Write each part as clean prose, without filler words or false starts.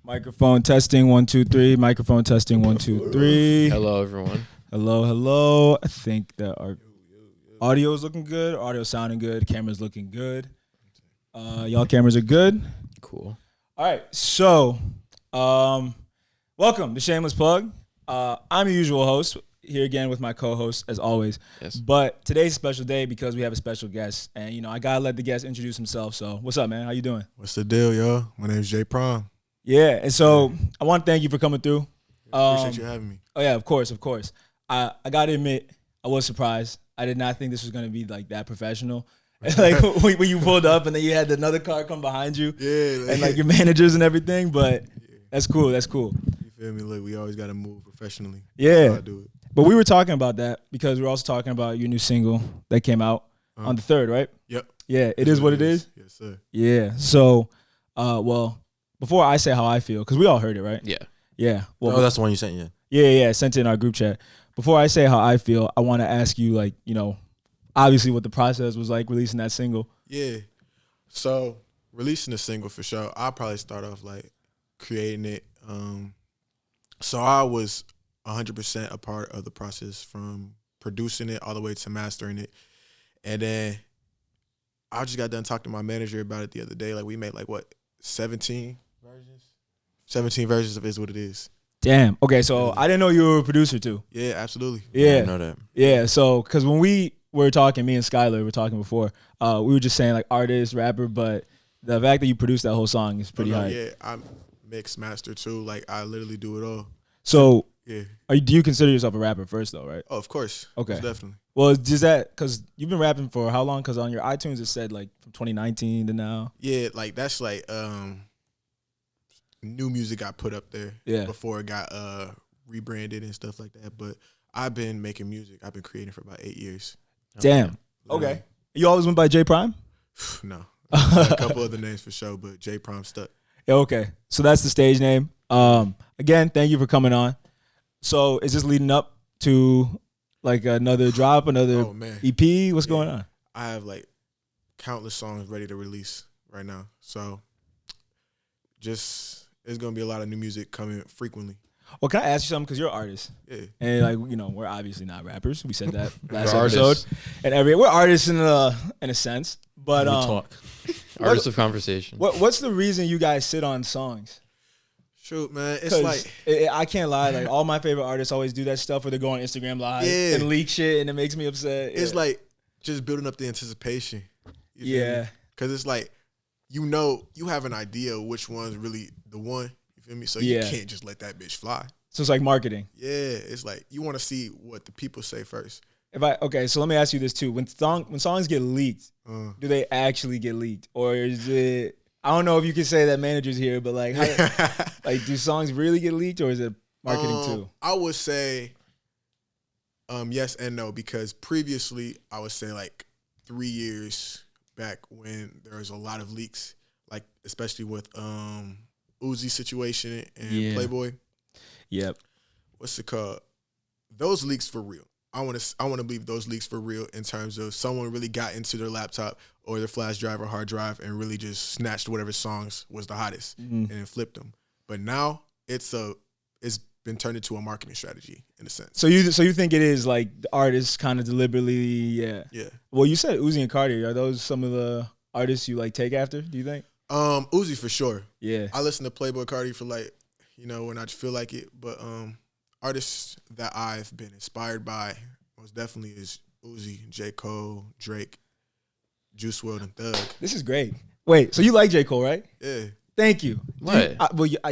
Microphone testing 1 2 3. Microphone testing 1 2 3. Hello, everyone. Hello. I think that our audio is looking good. Audio sounding good. Camera's looking good. Y'all cameras are good. Cool. All right. So, welcome to Shameless Plug. I'm your usual host here again with my co-host as always. Yes. But today's a special day because we have a special guest, and I gotta let the guest introduce himself. So, what's up, man? How you doing? What's the deal, yo? My name's Prime. Yeah, and so I want to thank you for coming through. Appreciate you having me. Oh yeah, of course. I gotta admit, I was surprised. I did not think this was gonna be like that professional. Like when you pulled up and then you had another car come behind you. Yeah. And like your managers and everything. But that's cool. That's cool. You feel me? Look, we always gotta move professionally. Yeah. That's how I do it. But we were talking about that because we're also talking about your new single that came out on the 3rd, right? Yep. Yeah, it is what it is. Yes, sir. Yeah. So, before I say how I feel, because we all heard it, right? Yeah. Yeah. Well, that's the one you sent, yeah. Yeah. I sent it in our group chat. Before I say how I feel, I want to ask you, like, obviously what the process was like releasing that single. Yeah. So releasing a single for sure, I'll probably start off like creating it. So I was 100% a part of the process from producing it all the way to mastering it. And then I just got done talking to my manager about it the other day. Like we made 17 versions? 17 versions of Is What It Is. Damn. Okay, so I didn't know you were a producer too. Yeah, absolutely. Yeah. I didn't know that. Yeah, so because when we were talking, me and Skylar were talking before, we were just saying like artist, rapper, but the fact that you produced that whole song is pretty high. Yeah, I'm mix master too. Like I literally do it all. So Yeah. do you consider yourself a rapper first though, right? Oh, of course. Okay. Most definitely. Well, is that because you've been rapping for how long? Because on your iTunes it said like from 2019 to now. Yeah, that's new music got put up there before it got rebranded and stuff like that. But I've been making music. I've been creating for about 8 years. Damn. Okay. You always went by J Prime? No. A couple other names for sure, but J Prime stuck. Yeah, okay. So that's the stage name. Again, thank you for coming on. So is this leading up to like another drop, another EP? What's going on? I have like countless songs ready to release right now. So there's going to be a lot of new music coming frequently. Well, can I ask you something? Because you're an artist. Yeah. And we're obviously not rappers. We said that last We're episode. artists. And we're artists in a sense. But We talk. Artists of conversation. What's the reason you guys sit on songs? Shoot, man. It's like I can't lie. Like all my favorite artists always do that stuff where they go on Instagram Live and leak shit, and it makes me upset. It's like just building up the anticipation. Yeah. Because it's like, you have an idea of which one's really the one. You feel me? So you can't just let that bitch fly. So it's like marketing. Yeah. It's like you want to see what the people say first. So let me ask you this too. When songs get leaked, do they actually get leaked? Or is it, I don't know if you can say that managers here, but like, do songs really get leaked or is it marketing too? I would say yes and no, because previously I would say like 3 years back when there was a lot of leaks, like especially with Uzi situation and Playboy. Yep. What's it called? Those leaks for real. I want to believe those leaks for real in terms of someone really got into their laptop or their flash drive or hard drive and really just snatched whatever songs was the hottest and then flipped them. But now it's been turned into a marketing strategy in a sense. So you think it is like the artists kind of deliberately, yeah. Well, you said Uzi and Cardi. Are those some of the artists you like take after? Do you think? Uzi for sure. Yeah. I listen to Playboy Cardi for when I just feel like it, but artists that I've been inspired by most definitely is Uzi, J. Cole, Drake, Juice WRLD, and Thug. This is great. Wait, so you like J. Cole, right? Yeah. Thank you. What?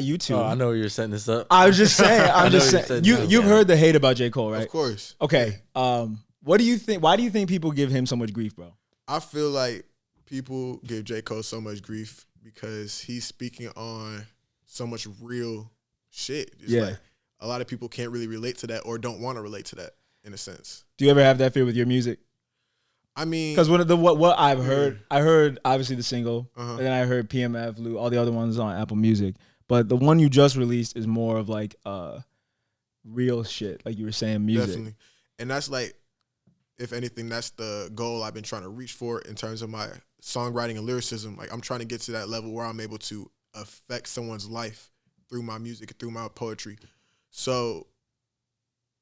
You too. Oh, I know you're setting this up. I was just saying. You've heard the hate about J. Cole, right? Of course. Okay. What do you think? Why do you think people give him so much grief, bro? I feel like people give J. Cole so much grief because he's speaking on so much real shit. Like a lot of people can't really relate to that or don't want to relate to that in a sense. Do you ever have that fear with your music? I mean, because what I've heard, I heard obviously the single, and then I heard PMF, Lou, all the other ones on Apple Music. But the one you just released is more of like real shit, like you were saying, music. Definitely, and that's like, if anything, that's the goal I've been trying to reach for in terms of my songwriting and lyricism. Like I'm trying to get to that level where I'm able to affect someone's life through my music and through my poetry. So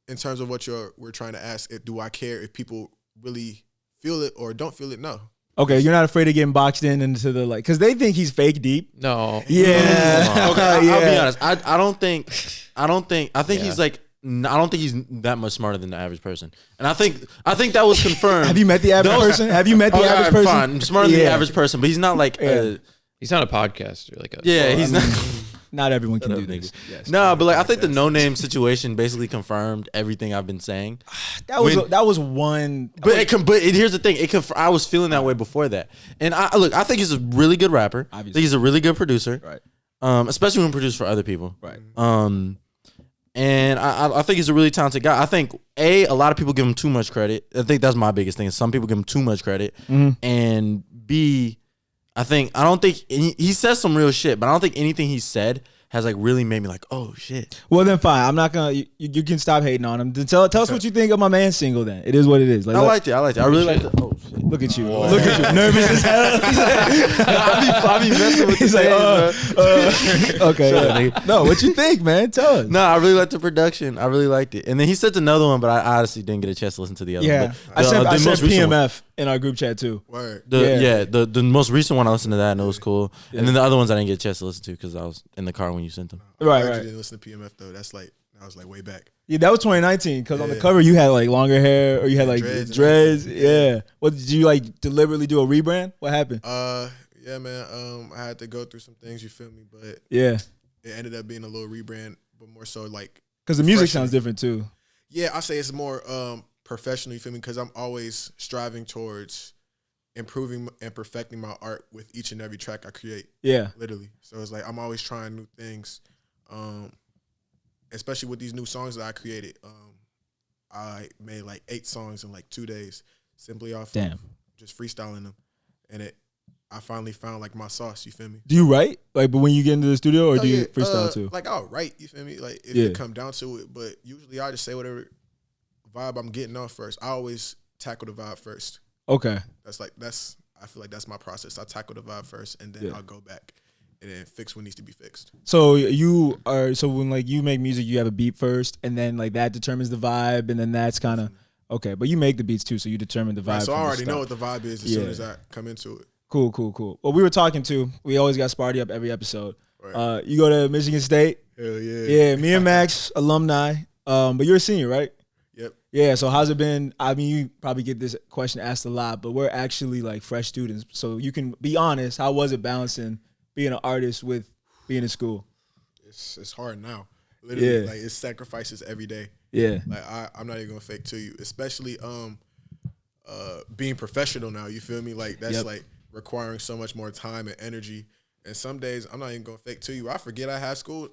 in terms of what we're trying to ask, do I care if people really feel it or don't feel it? No. Okay, you're not afraid of getting boxed into the because they think he's fake deep. No. Yeah. Okay, I'll be honest. I don't think he's like. I don't think he's that much smarter than the average person, and I think that was confirmed. Have you met the average person? Have you met the average person? Fine, smarter than the average person, but he's not like. He's not a podcaster. He's not. Not everyone can do this. Yes. No, but like I think the no name situation basically confirmed everything I've been saying. That was one. But here's the thing. I was feeling that way before that, and I think he's a really good rapper. Obviously. I think he's a really good producer. Right. Especially when produced for other people. Right. And I think he's a really talented guy. I think a lot of people give him too much credit. I think that's my biggest thing. Some people give him too much credit, and B, I don't think he says some real shit, but I don't think anything he said has like really made me like, oh shit. Well then fine, I'm not gonna. You can stop hating on him. Then tell us what you think of my man's single. Then it is what it is. I liked it. I really liked it. Oh shit. Look at you. Whoa. Look at you. Nervous as hell. I be messing with. He's like, okay. Yeah. No, what you think, man? Tell us. No, I really liked the production. I really liked it. And then he sent another one, but I honestly didn't get a chance to listen to the other one. Yeah, I sent PMF in our group chat too. Word. The most recent one I listened to that and it was cool. Yeah. And then the other ones I didn't get a chance to listen to because I was in the car when you sent them. Right. I didn't listen to PMF though. That was like way back. Yeah, that was 2019 because on the cover you had like longer hair or you had like dreads. Yeah. What did you like deliberately do a rebrand? What happened? Yeah, man. I had to go through some things. You feel me? But yeah, it ended up being a little rebrand, but more so like because the music sounds different too. Yeah, I say it's more professional. You feel me? Because I'm always striving towards improving and perfecting my art with each and every track I create. Yeah, literally. So it's like I'm always trying new things. Especially with these new songs that I created. I made like 8 songs in like 2 days, simply off of just freestyling them, and I finally found like my sauce. You feel me? Do you write but when you get into the studio, or do you freestyle too? Like I'll write. You feel me? Like if it come down to it, but usually I just say whatever vibe I'm getting off first. I always tackle the vibe first. Okay. I feel like that's my process. I tackle the vibe first, and then I'll go back and then fix what needs to be fixed. So when like you make music, you have a beat first, and then like that determines the vibe, and then that's kind of okay. But you make the beats too, so you determine the vibe. Right, so I already know what the vibe is as soon as I come into it. Cool. Well, we were talking too. We always got Sparty up every episode. Right. You go to Michigan State. Hell yeah. Yeah, me and Max, alumni. But you're a senior, right? Yep. Yeah, so how's it been? I mean, you probably get this question asked a lot, but we're actually like fresh students. So you can be honest, how was it balancing being an artist with being in school? It's hard now. Literally, like it's sacrifices every day. Yeah. Like I'm not even gonna fake to you. Especially being professional now, you feel me? Like that's like requiring so much more time and energy. And some days I'm not even gonna fake to you. I forget I have school.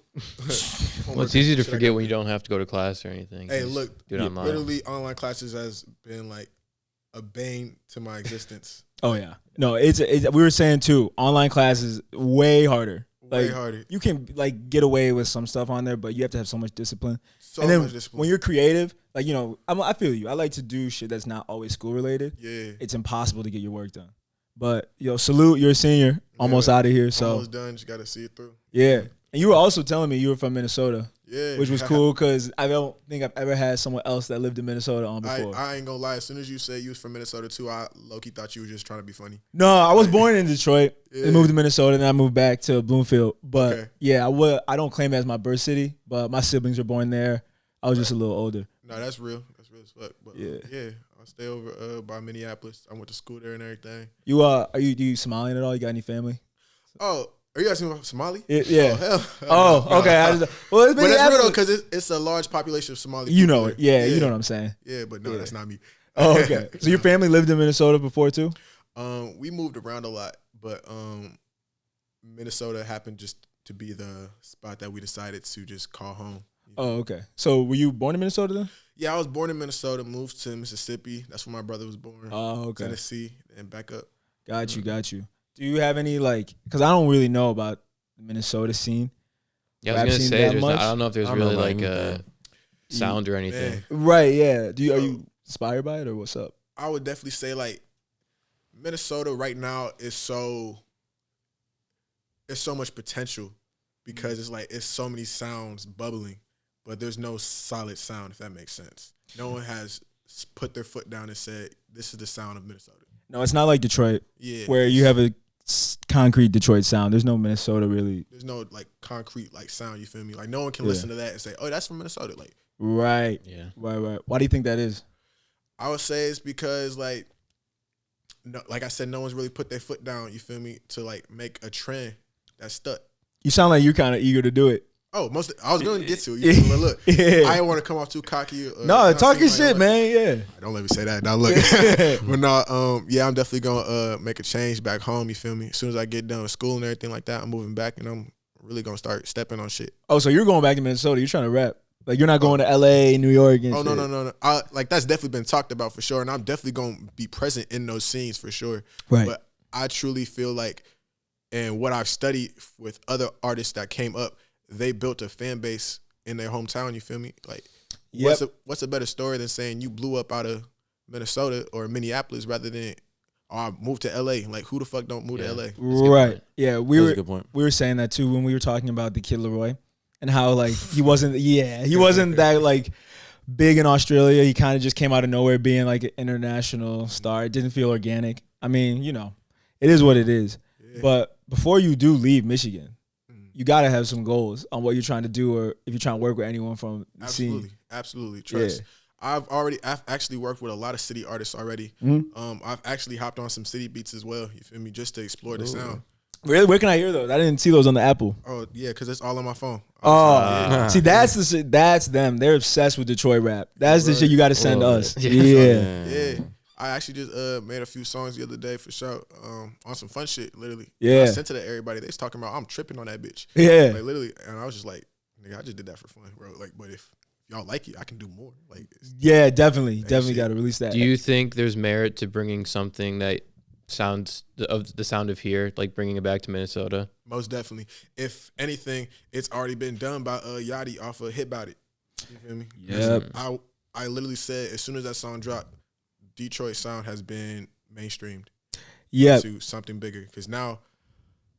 Well, it's easy to forget when you don't have to go to class or anything. Hey, look, online. Literally online classes has been like a bane to my existence. Oh yeah, no, it's we were saying too. Online classes way harder. Way harder. You can like get away with some stuff on there, but you have to have so much discipline. When you're creative, like I feel you. I like to do shit that's not always school related. Yeah, it's impossible to get your work done. But salute, you're a senior, almost out of here. So almost done. Just got to see it through. Yeah, and you were also telling me you were from Minnesota. Yeah, which was cool because I don't think I've ever had someone else that lived in Minnesota on before. I ain't gonna lie. As soon as you say you was from Minnesota too, I low-key thought you were just trying to be funny. No, I was born in Detroit. I moved to Minnesota, and then I moved back to Bloomfield. But I don't claim it as my birth city, but my siblings were born there. I was just a little older. No, that's real. That's real as fuck. But I stay over by Minneapolis. I went to school there and everything. Do you Somalian at all? You got any family? Oh, are you asking about Somali? Yeah. Oh, hell. Oh, okay. But that's real though, because it's a large population of Somali people. You know it. Yeah, you know what I'm saying. Yeah, but no, that's not me. Oh, okay. So your family lived in Minnesota before too? We moved around a lot, but Minnesota happened just to be the spot that we decided to just call home. Oh, okay. So were you born in Minnesota then? Yeah, I was born in Minnesota, moved to Mississippi. That's where my brother was born. Oh, okay. Tennessee, and back up. Got you. Do you have any because I don't really know about the Minnesota scene. Yeah, I was gonna say I don't know if there's really like a sound or anything. Man. Right? Yeah. Are you inspired by it or what's up? I would definitely say like Minnesota right now is so. There's so much potential because it's like it's so many sounds bubbling, but there's no solid sound, if that makes sense. No one has put their foot down and said, this is the sound of Minnesota. No, it's not like Detroit, where you have a concrete Detroit sound. There's no Minnesota really. There's no like concrete like sound. You feel me? Like no one can listen to that and say, "Oh, that's from Minnesota." Like right, right. Why do you think that is? I would say it's because like, no, like I said, no one's really put their foot down. You feel me? To like make a trend that's stuck. You sound like you're kind of eager to do it. Oh, I was going to get to it. Look, I didn't want to come off too cocky. No, talking shit, man. Yeah. Don't let me say that. Now look, but no, yeah, I'm definitely gonna make a change back home. You feel me? As soon as I get done with school and everything like that, I'm moving back, and I'm really gonna start stepping on shit. Oh, so you're going back to Minnesota? You're trying to rap? Like you're not going to L.A., New York? And shit. No. Like that's definitely been talked about for sure, and I'm definitely gonna be present in those scenes for sure. Right. But I truly feel like, and what I've studied with other artists that came up, they built a fan base in their hometown. You feel me? Like, what's a better story than saying you blew up out of Minnesota or Minneapolis rather than I moved to LA? Like, who the fuck don't move to LA? Right. Yeah, we were saying that too when we were talking about the Kid Laroi and how like he wasn't that like big in Australia. He kind of just came out of nowhere being like an international star. It didn't feel organic. I mean, you know, it is what it is. Yeah. But before you do leave Michigan, you got to have some goals on what you're trying to do, or if you're trying to work with anyone from the scene. Absolutely. Trust. Yeah. I've actually worked with a lot of city artists already. I've actually hopped on some city beats as well. You feel me? Just to explore the sound. Really? Where can I hear those? I didn't see those on the Apple. Oh yeah, because it's all on my phone. See, that's the shit. That's them. They're obsessed with Detroit rap. That's the shit you got to send us. Yeah. I actually just made a few songs the other day for sure on some fun shit, literally. Yeah. I sent to everybody. They was talking about I'm tripping on that bitch. Yeah. Like literally, and I was just like, nigga, I just did that for fun, bro. Like, but if y'all like it, I can do more. Like, yeah, definitely got to release that. Do you think there's merit to bringing something that sounds of the sound of here, like bringing it back to Minnesota? Most definitely. If anything, it's already been done by Yachty off of Hit Bout It. You feel me? Yep. I literally said as soon as that song dropped, Detroit sound has been mainstreamed to something bigger, because now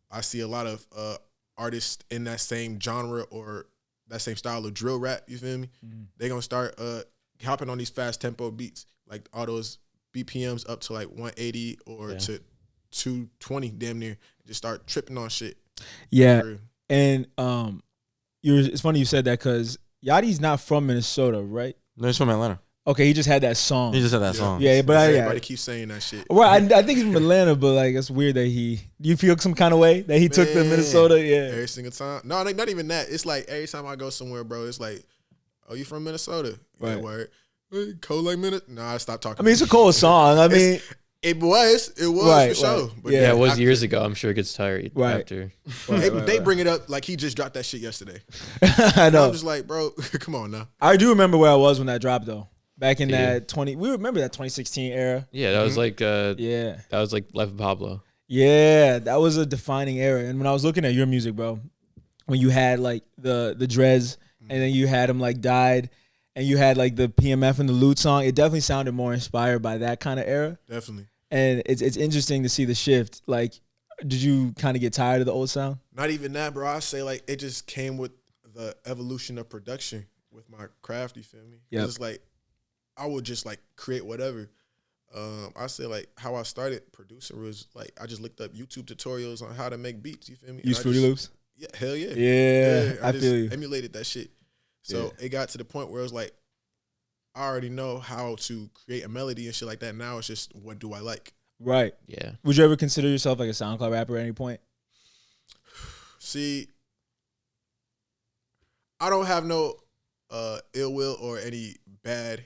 I see a lot of artists in that same genre or that same style of drill rap, you feel me? They're going to start hopping on these fast tempo beats, like all those BPMs up to like 180 or to 220 damn near, just start tripping on shit. Yeah, and it's funny you said that because Yachty's not from Minnesota, right? No, he's from Atlanta. Okay, he just had that song. Yeah, but everybody keeps saying that shit. Well, I think he's from Atlanta, but like it's weird that do you feel some kind of way that he took the Minnesota? Yeah, every single time. No, not even that. It's like every time I go somewhere, bro, it's like, oh, you from Minnesota? Right. Word. Cold like Minnesota? No, I stopped talking. I mean, it's a cold song. I mean, it was for sure. But it was years ago. I'm sure it gets tired after. They bring it up like he just dropped that shit yesterday. I know. I'm just like, bro, come on now. I do remember where I was when that dropped though. Back in we remember that 2016 era. Yeah, that was like that was like Life of Pablo. Yeah, that was a defining era. And when I was looking at your music, bro, when you had like the dreads and then you had him like Died and you had like the PMF and the Loot song, it definitely sounded more inspired by that kind of era. Definitely. And it's interesting to see the shift. Like, did you kind of get tired of the old sound? Not even that, bro. I say like it just came with the evolution of production with my craft, you feel me? Yeah. It's like I would just like create whatever. I say like how I started producing was like I just looked up YouTube tutorials on how to make beats. You feel me? Use Fruity Loops? Yeah, hell yeah. Yeah, I just feel you. Emulated that shit. So it got to the point where it was like I already know how to create a melody and shit like that. Now it's just what do I like? Right. Yeah. Would you ever consider yourself like a SoundCloud rapper at any point? See, I don't have no ill will or any bad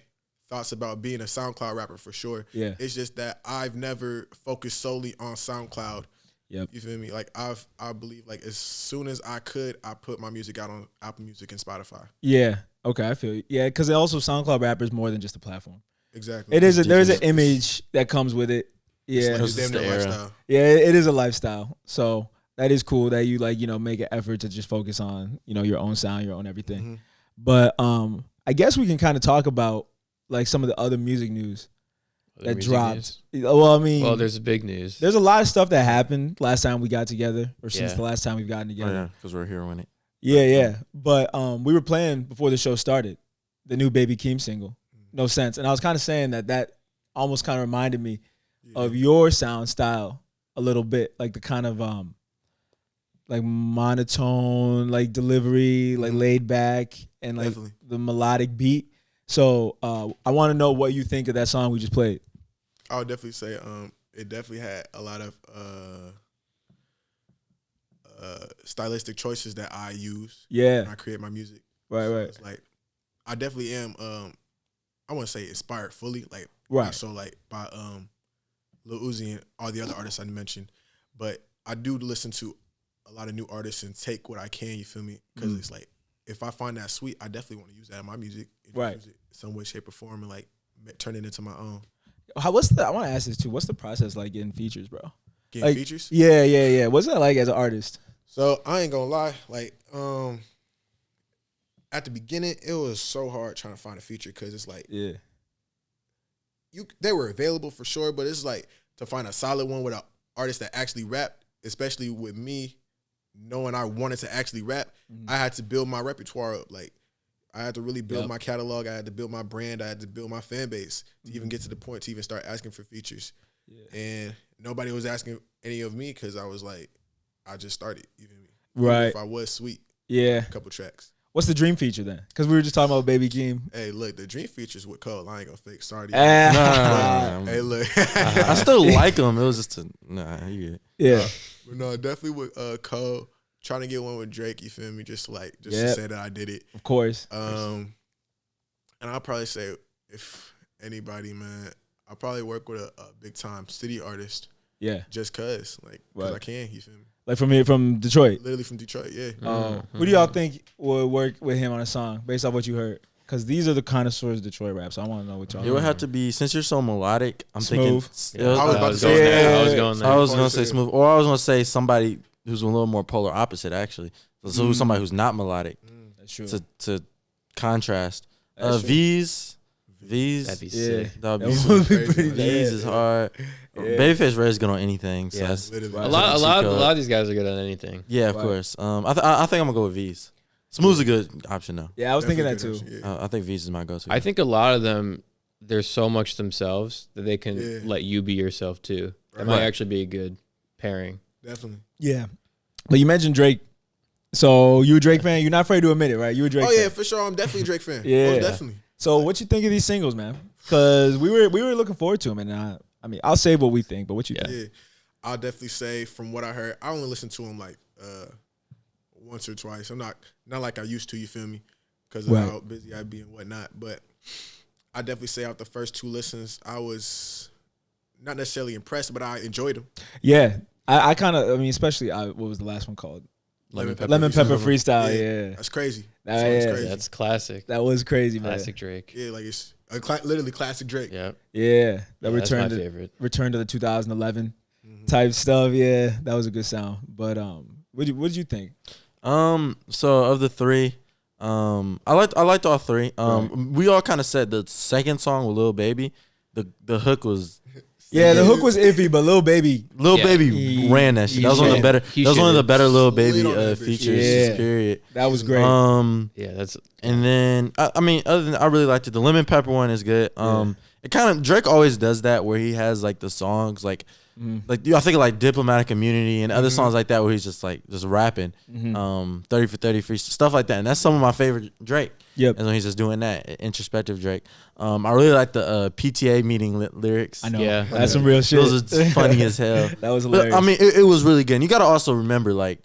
thoughts about being a SoundCloud rapper for sure. Yeah. It's just that I've never focused solely on SoundCloud. Yep. You feel me? Like I believe like as soon as I could, I put my music out on Apple Music and Spotify. Yeah. Okay, I feel you. Yeah, because also SoundCloud rapper is more than just a platform. Exactly. There's an image that comes with it. Yeah. It's damn near lifestyle. Yeah, it is a lifestyle. So that is cool that you like, make an effort to just focus on, your own sound, your own everything. Mm-hmm. But I guess we can kind of talk about like some of the other music news. Other that music dropped? news? Well, I mean, Well, there's big news. there's a lot of stuff that happened last time we got together, or since Yeah. the last time we've gotten Oh, together. yeah, because we're hearing it. Yeah. But we were playing before the show started the new Baby Keem single, No Sense, and I was kind of saying that almost kind of reminded me of your sound style a little bit, like the kind of like monotone, like delivery, like laid back, and like Definitely. the melodic beat. So I want to know what you think of that song we just played. I would definitely say it definitely had a lot of stylistic choices that I use Yeah, when I create my music. right. It's like I definitely am I wouldn't say inspired fully, like Right. so like by Lil Uzi and all the other artists I mentioned, but I do listen to a lot of new artists and take what I can, you feel me? Because it's like if I find that sweet, I definitely want to use that in my music, Right. use it some way, shape, or form, and like turn it into my own. I want to ask this too. What's the process like getting features, bro? Getting Like, features. Yeah. What's that like as an artist? So I ain't gonna lie, like at the beginning, it was so hard trying to find a feature because it's like Yeah. they were available for sure, but it's like to find a solid one with an artist that actually rapped, especially with me knowing I wanted to actually rap, I had to build my repertoire up. Like I had to really build my catalog. I had to build my brand. I had to build my fan base to even get to the point to even start asking for features. Yeah. And nobody was asking any of me because I was like, I just started. You feel me? Right. Even if I was sweet. Yeah. A couple tracks. What's the dream feature then? Because we were just talking about Baby Keem. Hey, look, the dream features with Cole. I ain't gonna fake. Sorry. Ah. Hey, look. I still like them. It was just you get it. Yeah. But no, definitely with Cole. Trying to get one with Drake, you feel me? Just to say that I did it. Of course. And I'll probably say if anybody, man, I'll probably work with a big time city artist. Yeah. Just cause I can, you feel me? Like from Detroit. Literally from Detroit, yeah. Who do y'all think would work with him on a song based off what you heard? Because these are the connoisseurs of Detroit rap, so I want to know what y'all. It would have to be, since you're so melodic, I'm Smooth. thinking. I was about to say going that. there. I was going there. I was gonna say smooth, or I was gonna say somebody who's a little more polar opposite, actually. So who's somebody who's not melodic. That's true. To contrast. That's true. V's. That'd be sick. That'd be That sick. would be pretty V's bad. is hard. Yeah. Babyface Red is good on anything. So Yeah. that's, Literally. A lot of these guys are good at anything. yeah, of Right. course. I think I'm gonna go with V's. Smooth's a good option though. Yeah, I was thinking that too. Definitely good option, I think V's is my go-to. I think a lot of them, they're so much themselves that they can Yeah. let you be yourself too. That Right. might actually be a good pairing. yeah. Definitely. Yeah. But you mentioned Drake. So you a Drake fan? You're not afraid to admit it, right? You a Drake Oh fan. yeah, for sure. I'm definitely a Drake fan. Yeah. Most definitely. So what you think of these singles, man? Because we were looking forward to them, and I mean, I'll say what we think, but what you think? Yeah. I'll definitely say from what I heard, I only listen to him like once or twice. I'm not like I used to, you feel me? Because of Right. how busy I be and whatnot. But I definitely say out the first two listens, I was not necessarily impressed, but I enjoyed them. Yeah, I kind of, I mean, especially what was the last one called? Lemon Pepper Freestyle. Yeah, That's crazy. That- That song's yeah. crazy. That's classic. that was crazy, man. Classic Drake. Yeah, like it's literally classic Drake. Yeah. Yeah, that That's return my to favorite. return to the 2011 type stuff. Yeah, that was a good sound. But what did you think? So of the three, I liked all three. We all kind of said the second song with Lil Baby, the hook was Yeah, the hook was iffy, but Lil Baby. Lil Yeah. Baby He- ran that shit. he That was one of the should. better. He That was one of the should. better Lil Baby Slid on that bitch. features. Yeah. Period. That was great. Yeah, that's And then I mean, other than I really liked it. The Lemon Pepper one is good. It kind of Drake always does that where he has like the songs like I think of like Diplomatic Immunity and other songs like that where he's just rapping. 30 for 30 free stuff like that, and that's some of my favorite Drake. Yep. And when he's just doing that introspective Drake. I really like the PTA meeting lyrics. I know. Yeah. That's some real shit. Those are funny as hell. That was But, hilarious. I mean, it was really good. And you got to also remember, like,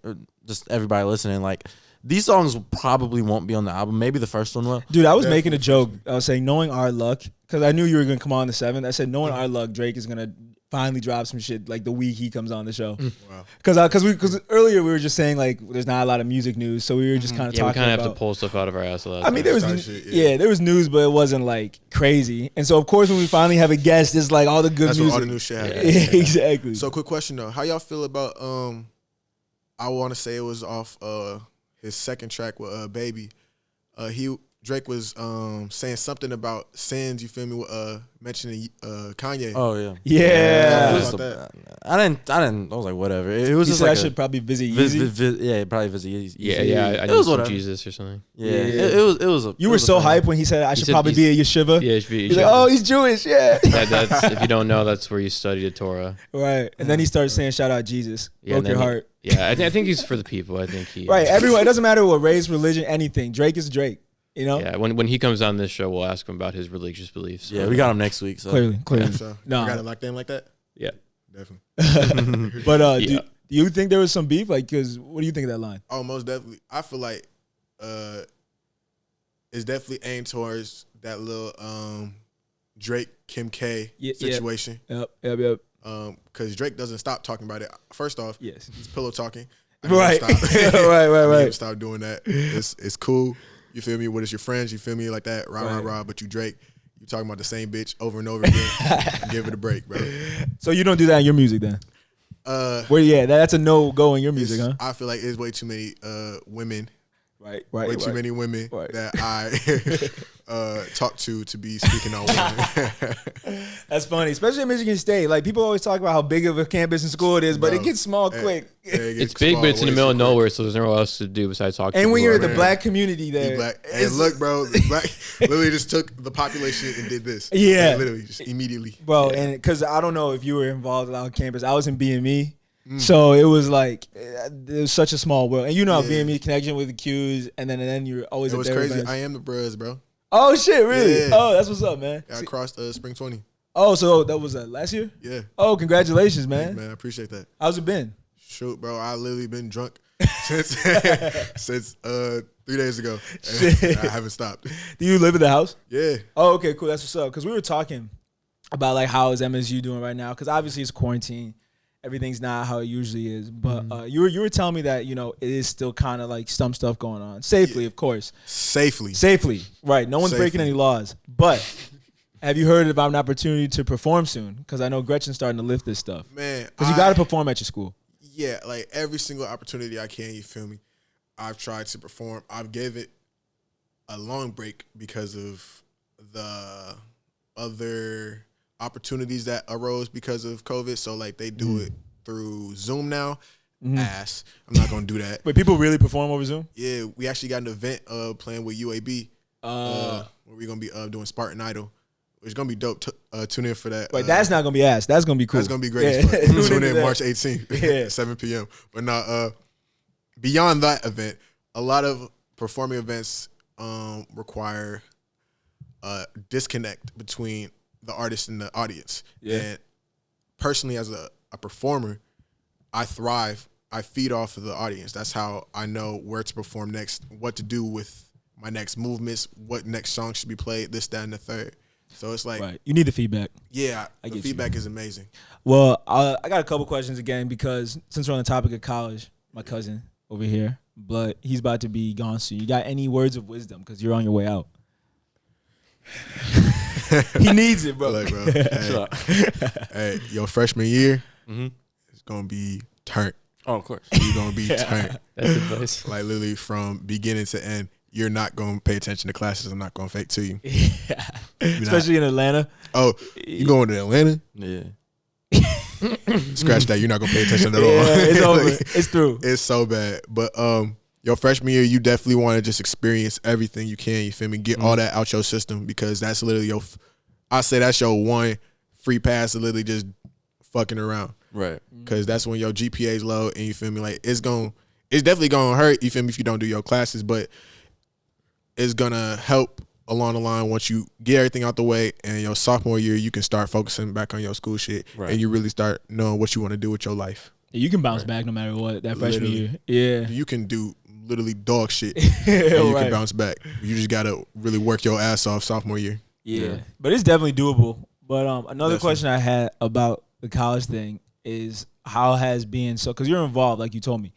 just everybody listening, like, these songs probably won't be on the album. Maybe the first one will. Dude, I was making a joke. I was saying, knowing our luck, because I knew you were going to come on the 7th. I said, knowing our luck, Drake is going to finally drop some shit like the week he comes on the show. Wow. Because earlier we were just saying, like, there's not a lot of music news. So we were just kind of yeah. We talking kind of about. have to pull stuff out of our ass a lot. I mean, there was Start shit, yeah. there was news, but it wasn't like crazy. And so, of course, when we finally have a guest, it's like all the good That's when music. all the new shit happened. Yeah, exactly. So quick question though. How y'all feel about I want to say it was off his second track with Baby. He Drake was saying something about sins. You feel me? Mentioning Kanye. Oh yeah. Yeah. About that. I didn't. I was like, whatever. It was He just said like I should probably visit visit, Yeezy. yeah, probably visit Yeezy. Yeah. I it need was some whatever. Jesus or something. Yeah, Yeah. It was. You were so hyped when he said I should said probably be a yeshiva. Yeah, He's like, oh, he's Jewish. Yeah. that's if you don't know, that's where you study the Torah. Right. And then he started saying, shout out Jesus. Yeah, Broke your heart. Yeah, I think he's for the people. I think he. Right. Everyone. It doesn't matter what race, religion, anything. Drake is Drake. You know? Yeah, when he comes on this show, we'll ask him about his religious beliefs. Yeah, we got him next week. So. Clearly. So No. you got it locked in like that. Yeah. Definitely. But Yeah. do you think there was some beef? Like, because what do you think of that line? Oh, most definitely. I feel like it's definitely aimed towards that little Drake Kim K situation. Yep. Because Drake doesn't stop talking about it. First off, Yes. he's pillow talking. Right. Right. right. Stop doing that. It's cool. You feel me? What is your friends? You feel me? Like that. Rah. But you Drake, you talking about the same bitch over and over again. Give it a break, bro. So you don't do that in your music then? That's a no-go in your music, huh? I feel like there's way too many women. Right. Way too many women Right. that I talk to be speaking on women. That's funny, especially in Michigan State. Like, people always talk about how big of a campus and school it is, but it gets small quick. It's big, but it's in the middle of nowhere, so there's nowhere else to do besides talk to And people. when you're in Right. the black community there. And look, bro, the black literally just took the population and did this. Yeah. Like, literally, just immediately. Bro, and because I don't know if you were involved on campus. I was in BME. So it was like, it was such a small world. And you know, BME connection with the Qs, and then you're always It at was their crazy. events. I am the bros, bro. Oh, shit, really? Yeah. Oh, that's what's up, man. I crossed Spring 20. Oh, so that was last year? Yeah. Oh, congratulations, man. Man, I appreciate that. How's it been? Shoot, bro, I literally been drunk since 3 days ago. And I haven't stopped. Do you live in the house? Yeah. Oh, okay, cool. That's what's up. Because we were talking about, like, how is MSU doing right now? Because obviously it's quarantine. Everything's not how it usually is. But you were telling me that, you know, it is still kind of like some stuff going on. Safely, of course. Safely. Right. No one's breaking any laws. But have you heard about an opportunity to perform soon? Because I know Gretchen's starting to lift this stuff. Man. Because you got to perform at your school. Yeah, like every single opportunity I can, you feel me? I've tried to perform. I've gave it a long break because of the other opportunities that arose because of COVID. So like they do it through Zoom now. Ass. I'm not gonna do that. Wait, people really perform over Zoom? Yeah, we actually got an event playing with UAB. Where we're gonna be doing Spartan Idol. It's gonna be dope. Tune in for that. Wait, that's not gonna be ass. That's gonna be cool. That's gonna be great. As fuck. Tune in that. March 18th, 7 p.m. But not beyond that event, a lot of performing events require a disconnect between the artist and the audience. Yeah. And personally, as a performer, I thrive. I feed off of the audience. That's how I know where to perform next, what to do with my next movements, what next song should be played, this, that, and the third. So it's like, Right. You need the feedback. yeah, I the get you. feedback is amazing. Well, I got a couple questions again because since we're on the topic of college, my cousin over here, Blood, he's about to be gone soon. You got any words of wisdom because you're on your way out? He needs it, bro. Look, bro. Hey, your freshman year, it's gonna be turned. Oh, of course. You're gonna be turned. That's advice. Like literally from beginning to end. You're not gonna pay attention to classes. I'm not gonna fake to you. Yeah. Especially in Atlanta. Oh, you going to Atlanta? Yeah. Scratch that. You're not gonna pay attention at all. Yeah, it's over. Like, It's through. it's so bad. But your freshman year, you definitely want to just experience everything you can. You feel me? Get all that out your system because that's literally I say that's your one free pass to literally just fucking around. Right. Because that's when your GPA is low and you feel me? Like it's definitely gonna hurt, you feel me, if you don't do your classes, but it's gonna help along the line once you get everything out the way and your sophomore year you can start focusing back on your school shit and you really start knowing what you want to do with your life. You can bounce back no matter what that freshman year. Yeah. You can do literally dog shit and you can bounce back. You just gotta really work your ass off sophomore year. Yeah. But it's definitely doable. But another question I had about the college thing is how has being so, because you're involved, like you told me.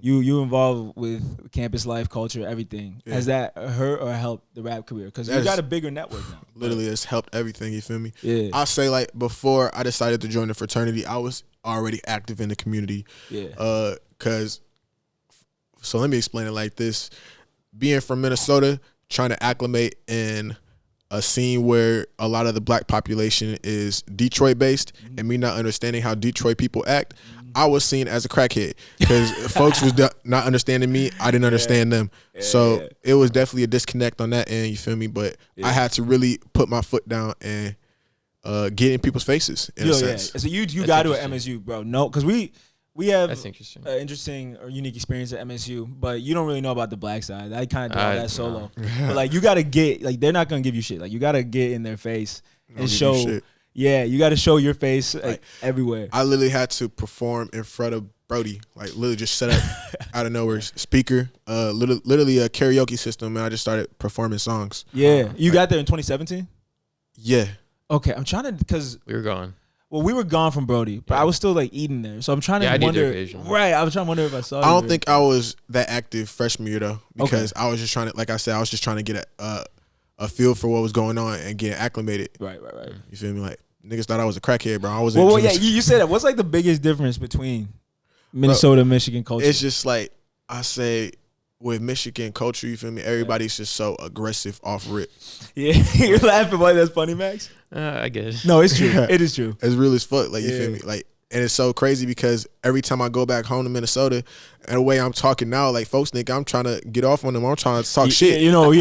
You involved with campus life, culture, everything. Yeah. Has that hurt or helped the rap career? Because you got a bigger network now. Literally, it's helped everything, you feel me? Yeah. I'll say, like, before I decided to join the fraternity, I was already active in the community. Yeah. So let me explain it like this. Being from Minnesota, trying to acclimate in a scene where a lot of the black population is Detroit based, and me not understanding how Detroit people act, I was seen as a crackhead because folks was not understanding me. I didn't understand them. So it was definitely a disconnect on that end, you feel me? But I had to really put my foot down and get in people's faces in a sense. So you got to at MSU, bro. No, because we have That's interesting. Interesting or unique experience at MSU, but you don't really know about the black side. I kind of did all that solo. But like, you gotta get, like, they're not gonna give you shit. Like, you gotta get in their face and show. Yeah, you gotta show your face like everywhere. I literally had to perform in front of Brody, like literally just set up out of nowhere, speaker, literally a karaoke system, and I just started performing songs. Yeah, you got there in 2017. Yeah. Okay, I'm trying to, because We were gone. Well, we were gone from Brody, but I was still like eating there. So I'm trying to wonder. Right, I was trying to wonder if I saw you. I don't think I was that active freshman year though, because I was just trying to, like I said, I was just trying to get a feel for what was going on and get acclimated. Right. You feel me? Like, niggas thought I was a crackhead, bro. I wasn't. Well, yeah, you said that. What's like the biggest difference between Minnesota and Michigan culture? It's just like, I say, with Michigan culture, you feel me? Everybody's just so aggressive off rip. Yeah, you're laughing, boy. That's funny, Max. I guess. No, it's true. It is true. It's real as fuck. Like, you feel me? Like, and it's so crazy because every time I go back home to Minnesota, and the way I'm talking now, like, folks think I'm trying to get off on them. I'm trying to talk shit. You know,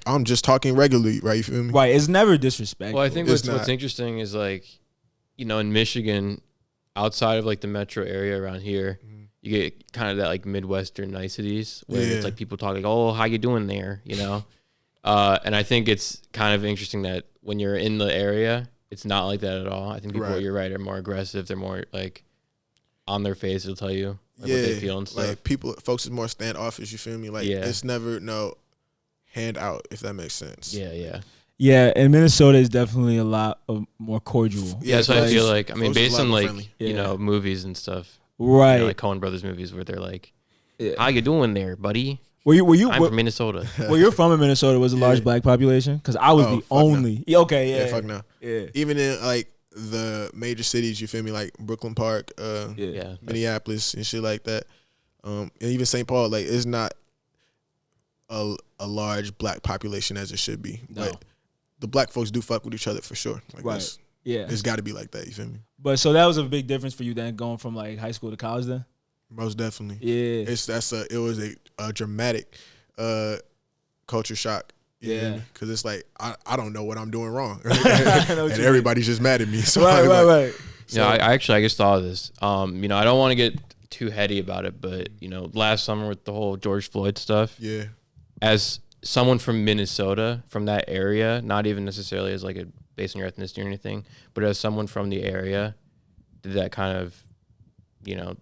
I'm just talking regularly, right? You feel me? Right. It's never disrespectful. Well, I think what's interesting is, like, you know, in Michigan, outside of like the metro area around here, you get kind of that like Midwestern niceties where it's like people talk like, "Oh, how you doing there?" You know, and I think it's kind of interesting that when you're in the area, it's not like that at all. I think people, you're right, are more aggressive. They're more like on their face. They'll tell you like, what they feel and stuff. Like folks is more standoffish. You feel me? Like it's never no hand out, if that makes sense. Yeah, and Minnesota is definitely a lot more cordial. Yeah, so I feel like, I mean, based on like you know, movies and stuff. Right, you know, like Coen Brothers movies where they're like, "How you doing there, buddy?" I'm from Minnesota. Where you're from in Minnesota was a large black population? Because I was the only. No. Okay, yeah, fuck no. Yeah, even in like the major cities, you feel me, like Brooklyn Park, Minneapolis and shit like that, and even St. Paul, like it's not a large black population as it should be. No. But the black folks do fuck with each other for sure. Like, it's got to be like that. You feel me? But so that was a big difference for you then, going from like high school to college then? Most definitely. Yeah. It was a dramatic culture shock. Yeah. Because it's like, I don't know what I'm doing wrong. And everybody's just mad at me. So right. So, I just thought of this. You know, I don't want to get too heady about it, but, you know, last summer with the whole George Floyd stuff. Yeah. As someone from Minnesota, from that area, not even necessarily as like a based on your ethnicity or anything, but as someone from the area, did that kind of, you know,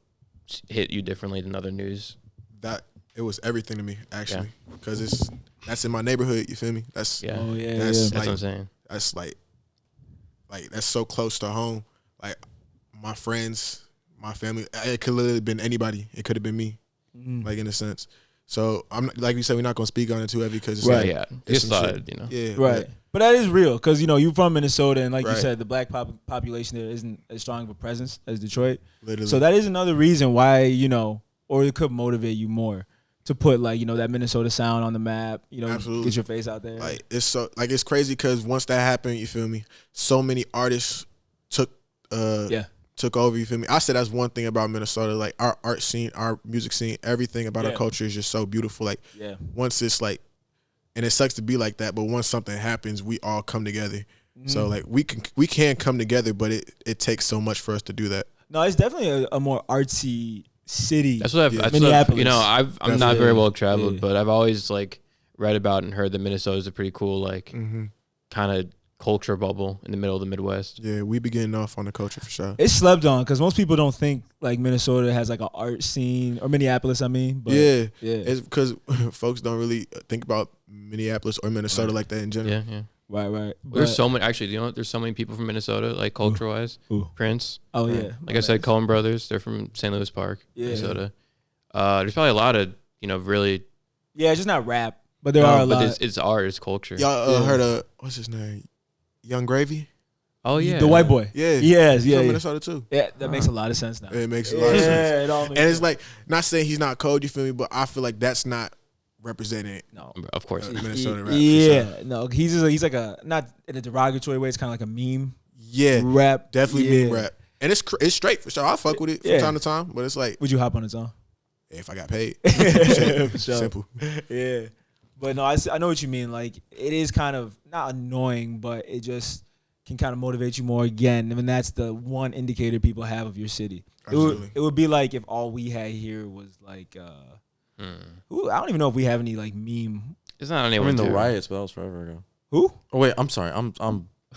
hit you differently than other news? That it was everything to me, actually, because that's in my neighborhood. You feel me? That's that's what I'm saying. That's like that's so close to home. Like my friends, my family. It could literally have been anybody. It could have been me, like in a sense. So I'm like you said, we're not gonna speak on it too heavy because it's just thought, you know, right. But that is real because, you know, you're from Minnesota and like you said, the black population there isn't as strong of a presence as Detroit. Literally. So that is another reason why, you know, or it could motivate you more to put like, you know, that Minnesota sound on the map, you know, get your face out there. Like it's crazy because once that happened, you feel me, so many artists took over, you feel me? I said that's one thing about Minnesota, like our art scene, our music scene, everything about our culture is just so beautiful. Like once it's like, and it sucks to be like that, but once something happens, we all come together. So like we can come together, but it takes so much for us to do that. No, it's definitely a more artsy city. That's what Minneapolis. You know, I'm not very well traveled, but I've always like read about and heard that Minnesota is a pretty cool like kind of culture bubble in the middle of the Midwest. Yeah, we be getting off on the culture for sure. It's slept on because most people don't think like Minnesota has like an art scene, or Minneapolis, I mean. But it's because folks don't really think about Minneapolis or Minnesota like that in general. Yeah. Right. There's so many, actually, you know, there's so many people from Minnesota, like culture-wise. Prince. Oh, yeah. Like I said, Coen Brothers, they're from St. Louis Park, Minnesota. There's probably a lot of, you know, really... Yeah, it's just not rap, but there are a lot. But it's art, it's culture. Y'all heard of, what's his name? Young Gravy? Oh, yeah. The white boy. Yeah. Yes, He's from Minnesota, too. Yeah, that makes a lot of sense now. It makes a lot of sense. It all makes sense. It's like, not saying he's not cold, you feel me, but I feel like that's not representing No. Of course. Minnesota rap. Yeah. For sure. No, he's like a, not in a derogatory way. It's kind of like a meme. Yeah, Rap. definitely meme rap, and it's straight for sure. I fuck with it from Yeah. time to time, but it's like Would you hop on his song? if I got paid, For sure. simple. Yeah. But no, I know what you mean. Like, it is kind of not annoying, but it just can kind of motivate you more again. I mean, that's the one indicator people have of your city. Absolutely. It would be like if all we had here was like, I don't even know if we have any like meme. It's not I anyone. mean the riots, but that was forever ago. Who? Oh wait, I'm sorry. I'm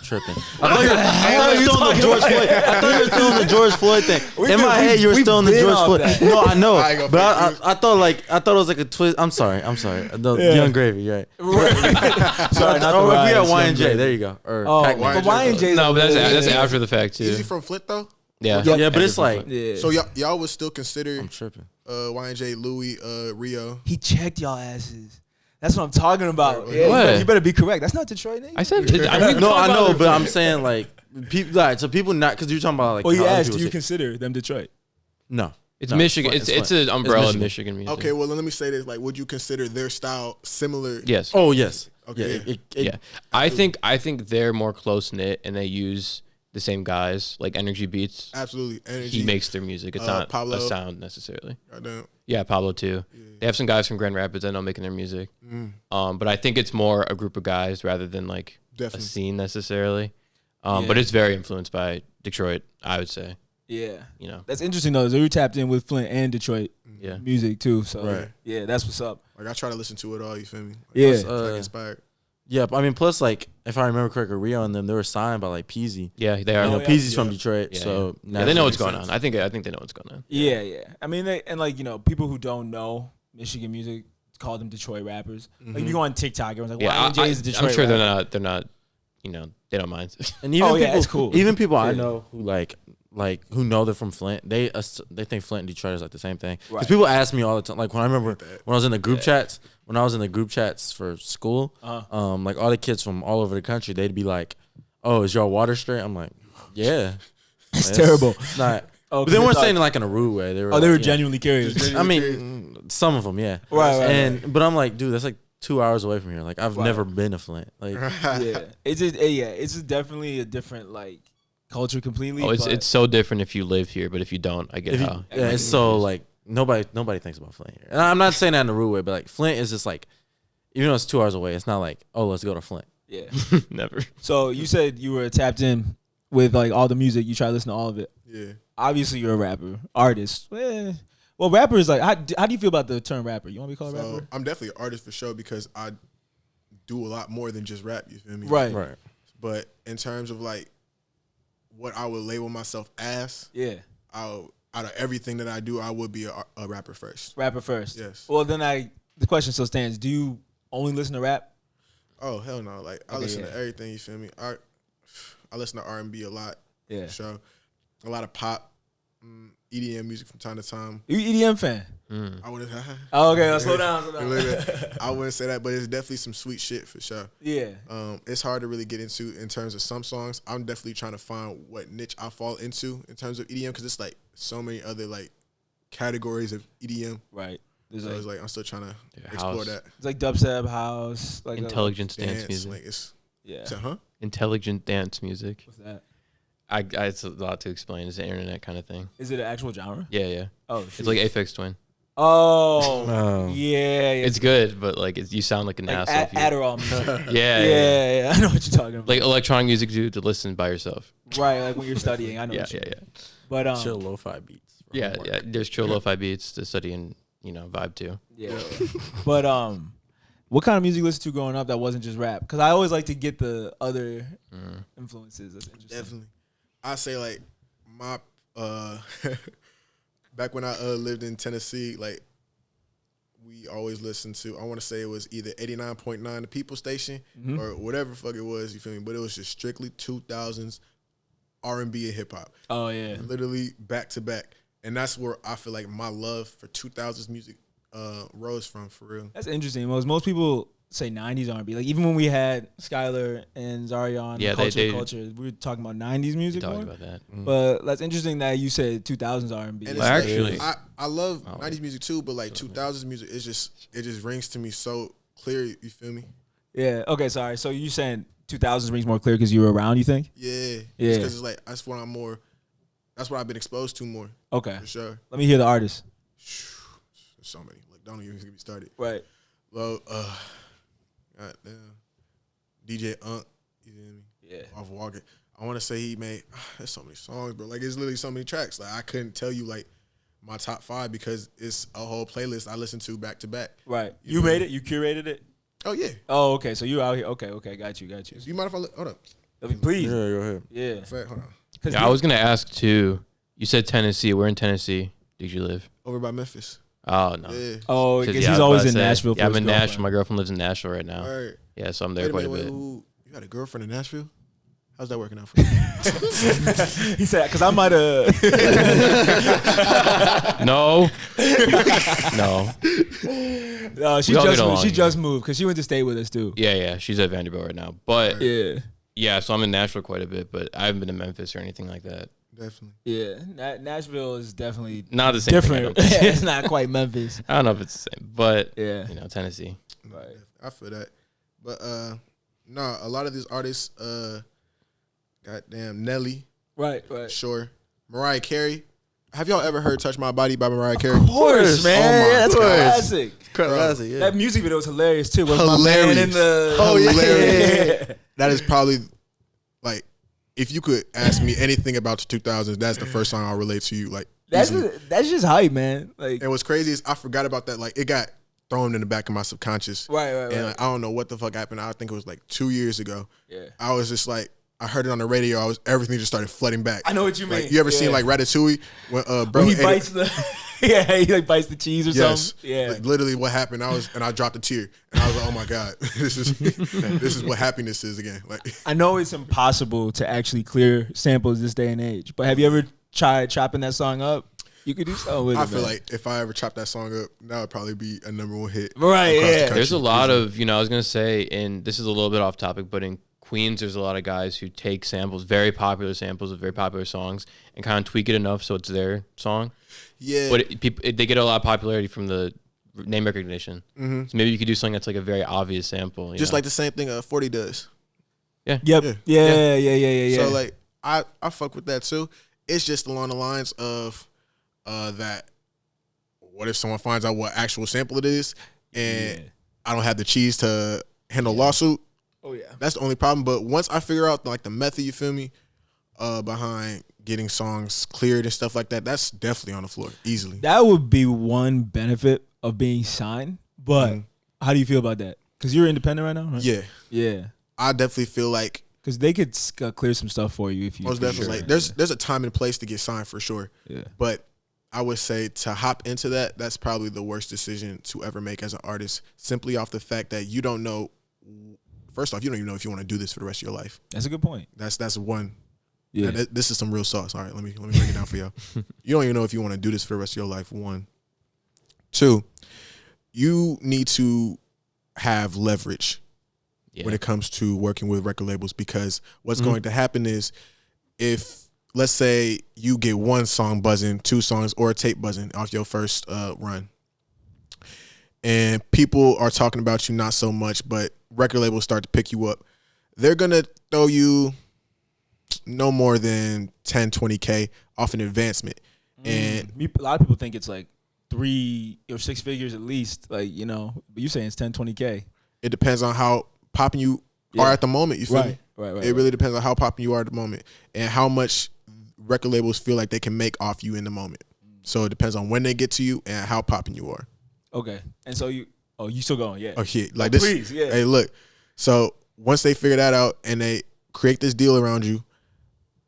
tripping. I thought you were still on the George Floyd. I thought you were still on the George Floyd thing. In my head, you were still on the George Floyd. No, I know, I ain't gonna but I thought it was like a twist. I'm sorry. The Young Gravy, right? Sorry, not the Or if we riots, had Y and Young J, there you go. Or Oh, Pac-Man. but Y&J. No, but that's after the fact too. Is he from Flint though? Yeah. Yep. Yeah, but it's like Yeah. So y'all would still consider I'm tripping. Y&J, Louis, Rio. He checked y'all asses. That's what I'm talking about. What? Yeah, you better be correct. That's not Detroit, nigga. I said. I mean, No, I know, but I'm saying like people. Like, so people not because you're talking about like. Well, you how other asked, people do you say- consider them Detroit? No, it's No, Michigan. Flint, It's Flint. an umbrella Michigan. Michigan music. Okay, well let me say this: like, would you consider their style similar? Yes. Oh yes. Okay, Yeah. Yeah. I think they're more close knit and they use the same guys like Energy Beats. Absolutely. Energy. He makes their music. It's not Pablo. a sound necessarily. Goddamn. Yeah, Pablo too. Yeah. They have some guys from Grand Rapids I know making their music. Mm, But I think it's more a group of guys rather than like definitely. a scene necessarily. But Yeah. it's very influenced by Detroit, I would say. Yeah. You know. That's interesting, though. So you tapped in with Flint and Detroit Yeah. music, too. So, Right. yeah, that's what's up. Like I try to listen to it all. You feel me? Like, Yeah. it's, like inspired. Yeah, but I mean, plus like if I remember correctly, Rio and them they were signed by like Peasy. Yeah, they are. You know, yeah. Peasy's from Yeah. Detroit, Yeah, so yeah, they know what's makes going sense. on. I think they know what's going on. Yeah, yeah. I mean, like, people who don't know Michigan music call them Detroit rappers. Like, you go on TikTok, everyone's like, Yeah, Y&J is a Detroit I'm sure rapper. they're not, you know, they don't mind. And even Oh, yeah, people, it's cool. Even people I Yeah. know who like who know they're from Flint, they think Flint and Detroit is like the same thing. Because Right. people ask me all the time. Like when I remember that. when I was in the group chats, when I was in the group chats for school, like all the kids from all over the country, they'd be like, "Oh, is your water straight?" I'm like, "Yeah." It's terrible. It's not. Oh, But they weren't thought- saying it like in a rude way. They were. Oh, they were like, yeah. genuinely curious. I mean, some of them, yeah. Right. But I'm like, dude, that's like 2 hours away from here. Like I've Right. never been to Flint. Like Yeah. It's just definitely a different, like, culture completely. Oh, but it's so different if you live here, but if you don't, I get if you- how. yeah, it's so like nobody thinks about Flint here. And I'm not saying that in a rude way, but like Flint is just like, even though it's 2 hours away, it's not like, oh, let's go to Flint. Yeah. Never. So you said you were tapped in with, like, all the music. You try to listen to all of it. Yeah. Obviously, you're a rapper, artist. Well, rapper is like, how do you feel about the term rapper? You want to be called a So rapper? I'm definitely an artist for sure because I do a lot more than just rap. You feel me? Right. Right. But in terms of like what I would label myself as, Yeah. out of everything that I do, I would be a rapper first. Rapper first. Yes. Well, then the question still stands. Do you only listen to rap? Oh hell no! Like I Okay, listen yeah. to everything. You feel me? I listen to R&B a lot. Yeah. For sure. A lot of pop, EDM music from time to time. You EDM fan? Mm. I wouldn't. Oh, okay. Slow down. I wouldn't say that, but it's definitely some sweet shit for sure. Yeah. It's hard to really get into in terms of some songs. I'm definitely trying to find what niche I fall into in terms of EDM because it's like so many other like categories of EDM. Right. There's So like, it's like I'm still trying to Yeah, explore house. that. it's like dubstep, house, like Intelligent dance Dance, music. like it's yeah. so, huh? Intelligent dance music. What's that? It's a lot to explain. It's an internet kind of thing. Is it an actual genre? Yeah, yeah. Oh, shit. It's like Aphex Twin. Oh. Oh. Yeah. It's good, but like you sound like an like asshole. if you- Adderall music. yeah, yeah. I know what you're talking about. Like electronic music to listen by yourself. right. Like when you're studying. I know. Yeah, what you yeah, mean. yeah. But Chill lo-fi beats. for Yeah, homework. yeah. There's chill lo-fi beats to study and vibe to. Yeah. But what kind of music you listened to growing up that wasn't just rap? Because I always like to get the other influences. That's interesting. Definitely. I say like my back when I lived in Tennessee, like we always listened to. I want to say it was either 89.9, the People Station, or whatever the fuck it was. You feel me? But it was just strictly 2000s R&B and hip hop, Oh yeah. literally back to back. And that's where I feel like my love for 2000s music rose from, for real. That's interesting. Most people say 90s R&B. Like even when we had Skylar and Zari on Culture, we were talking about 90s music more. About that. But that's interesting that you said 2000s R&B. And well, actually, I love 90s music too, but like 2000s music, it just rings to me so clear. You feel me? Yeah. Okay. Sorry. So you saying 2000s rings more clear because you were around? You think? Yeah. Yeah. Because it's like that's what I've been exposed to more. Okay. For sure. Let me hear the artist. There's so many. Like, don't even get me started. Right. Well, goddamn, DJ Unk. You feel me? Yeah. Off Walker. I want to say he made. There's so many songs, bro. Like it's literally so many tracks. Like I couldn't tell you like my top 5 because it's a whole playlist I listen to back to back. Right. You made it. You curated it. Oh yeah. Oh, okay. So you out here? Okay. Got you. Do you mind if I hold up? Please. Yeah, go ahead. Yeah. Hold on. Yeah, I was gonna ask too. You said Tennessee. Where in Tennessee did you live? Over by Memphis. Oh no. Yeah. Oh, because Yeah, he's I was always about in to say, Nashville. Yeah, I'm in Nashville. My girlfriend lives in Nashville right now. All right. Yeah, so I'm there quite a bit. You got a girlfriend in Nashville? How's that working out for you? He said, because I might have. No. No. She just moved because she went to stay with us too. Yeah. She's at Vanderbilt right now. But Yeah. So I'm in Nashville quite a bit, but I haven't been to Memphis or anything like that. Definitely. Yeah. Nashville is definitely Not the same different. thing, It's not quite Memphis. I don't know if it's the same, but Yeah. Tennessee. Right. I feel that. But no, a lot of these artists, goddamn Nelly, Right. sure. Mariah Carey. Have y'all ever heard Touch My Body by Mariah Carey? Of course, man. Oh my That's gosh. classic. Classic, yeah. That music video was hilarious too. Was Hilarious. My man in the Hilarious. That is probably like, if you could ask me anything about the 2000s, that's the first song I'll relate to you. Like That's easily. that's just hype, man. Like And what's crazy is I forgot about that. Like it got thrown in the back of my subconscious. right. And like, I don't know what the fuck happened. I think it was like 2 years ago. Yeah. I was just like, I heard it on the radio. Everything just started flooding back. I know what you mean. Like, you ever seen like Ratatouille when bro When he ate bites it? the he like bites the cheese or Yes. something. Yeah. Like literally what happened. I dropped a tear and I was like, oh my God, this is what happiness is again. Like I know it's impossible to actually clear samples this day and age, but have you ever tried chopping that song up? You could do something with it. I feel man. like if I ever chop that song up, that would probably be a #1 hit. Right, across the yeah. country. There's a lot of, I was going to say, and this is a little bit off topic, but in Queens, there's a lot of guys who take samples, very popular samples of very popular songs, and kind of tweak it enough so it's their song. Yeah. But they get a lot of popularity from the name recognition. Mm-hmm. So maybe you could do something that's like a very obvious sample. Just like the same thing 40 does. Yep. Yeah. Yeah. So like I fuck with that too. It's just along the lines of that what if someone finds out what actual sample it is and I don't have the cheese to handle a lawsuit? Oh yeah. That's the only problem. But once I figure out like the method, you feel me, behind getting songs cleared and stuff like that, that's definitely on the floor easily. That would be one benefit of being signed. But how do you feel about that? Because you're independent right now, right? Yeah. Yeah. I definitely feel like Because they could clear some stuff for you if you. most definitely like there's a time and place to get signed for sure. Yeah. But I would say to hop into that's probably the worst decision to ever make as an artist, simply off the fact that you don't know. First off, you don't even know if you want to do this for the rest of your life. That's a good point. That's one. Yeah. This is some real sauce. All right, let me break it down for y'all. You don't even know if you want to do this for the rest of your life. 1, 2, you need to have leverage when it comes to working with record labels, because what's going to happen is if, let's say, you get 1 song buzzing, 2 songs, or a tape buzzing off your first run, and people are talking about you not so much, but record labels start to pick you up, they're going to throw you no more than 10, 20K off an advancement. And a lot of people think it's like 3 or 6 figures at least, like, but you're saying it's 10, 20K. it depends on how popping you are at the moment. You feel me? Right. It really depends on how popping you are at the moment and how much record labels feel like they can make off you in the moment. So it depends on when they get to you and how popping you are. Okay. And so you still going, yeah. Oh shit. Like this. Please, yeah. Hey, look. So once they figure that out and they create this deal around you,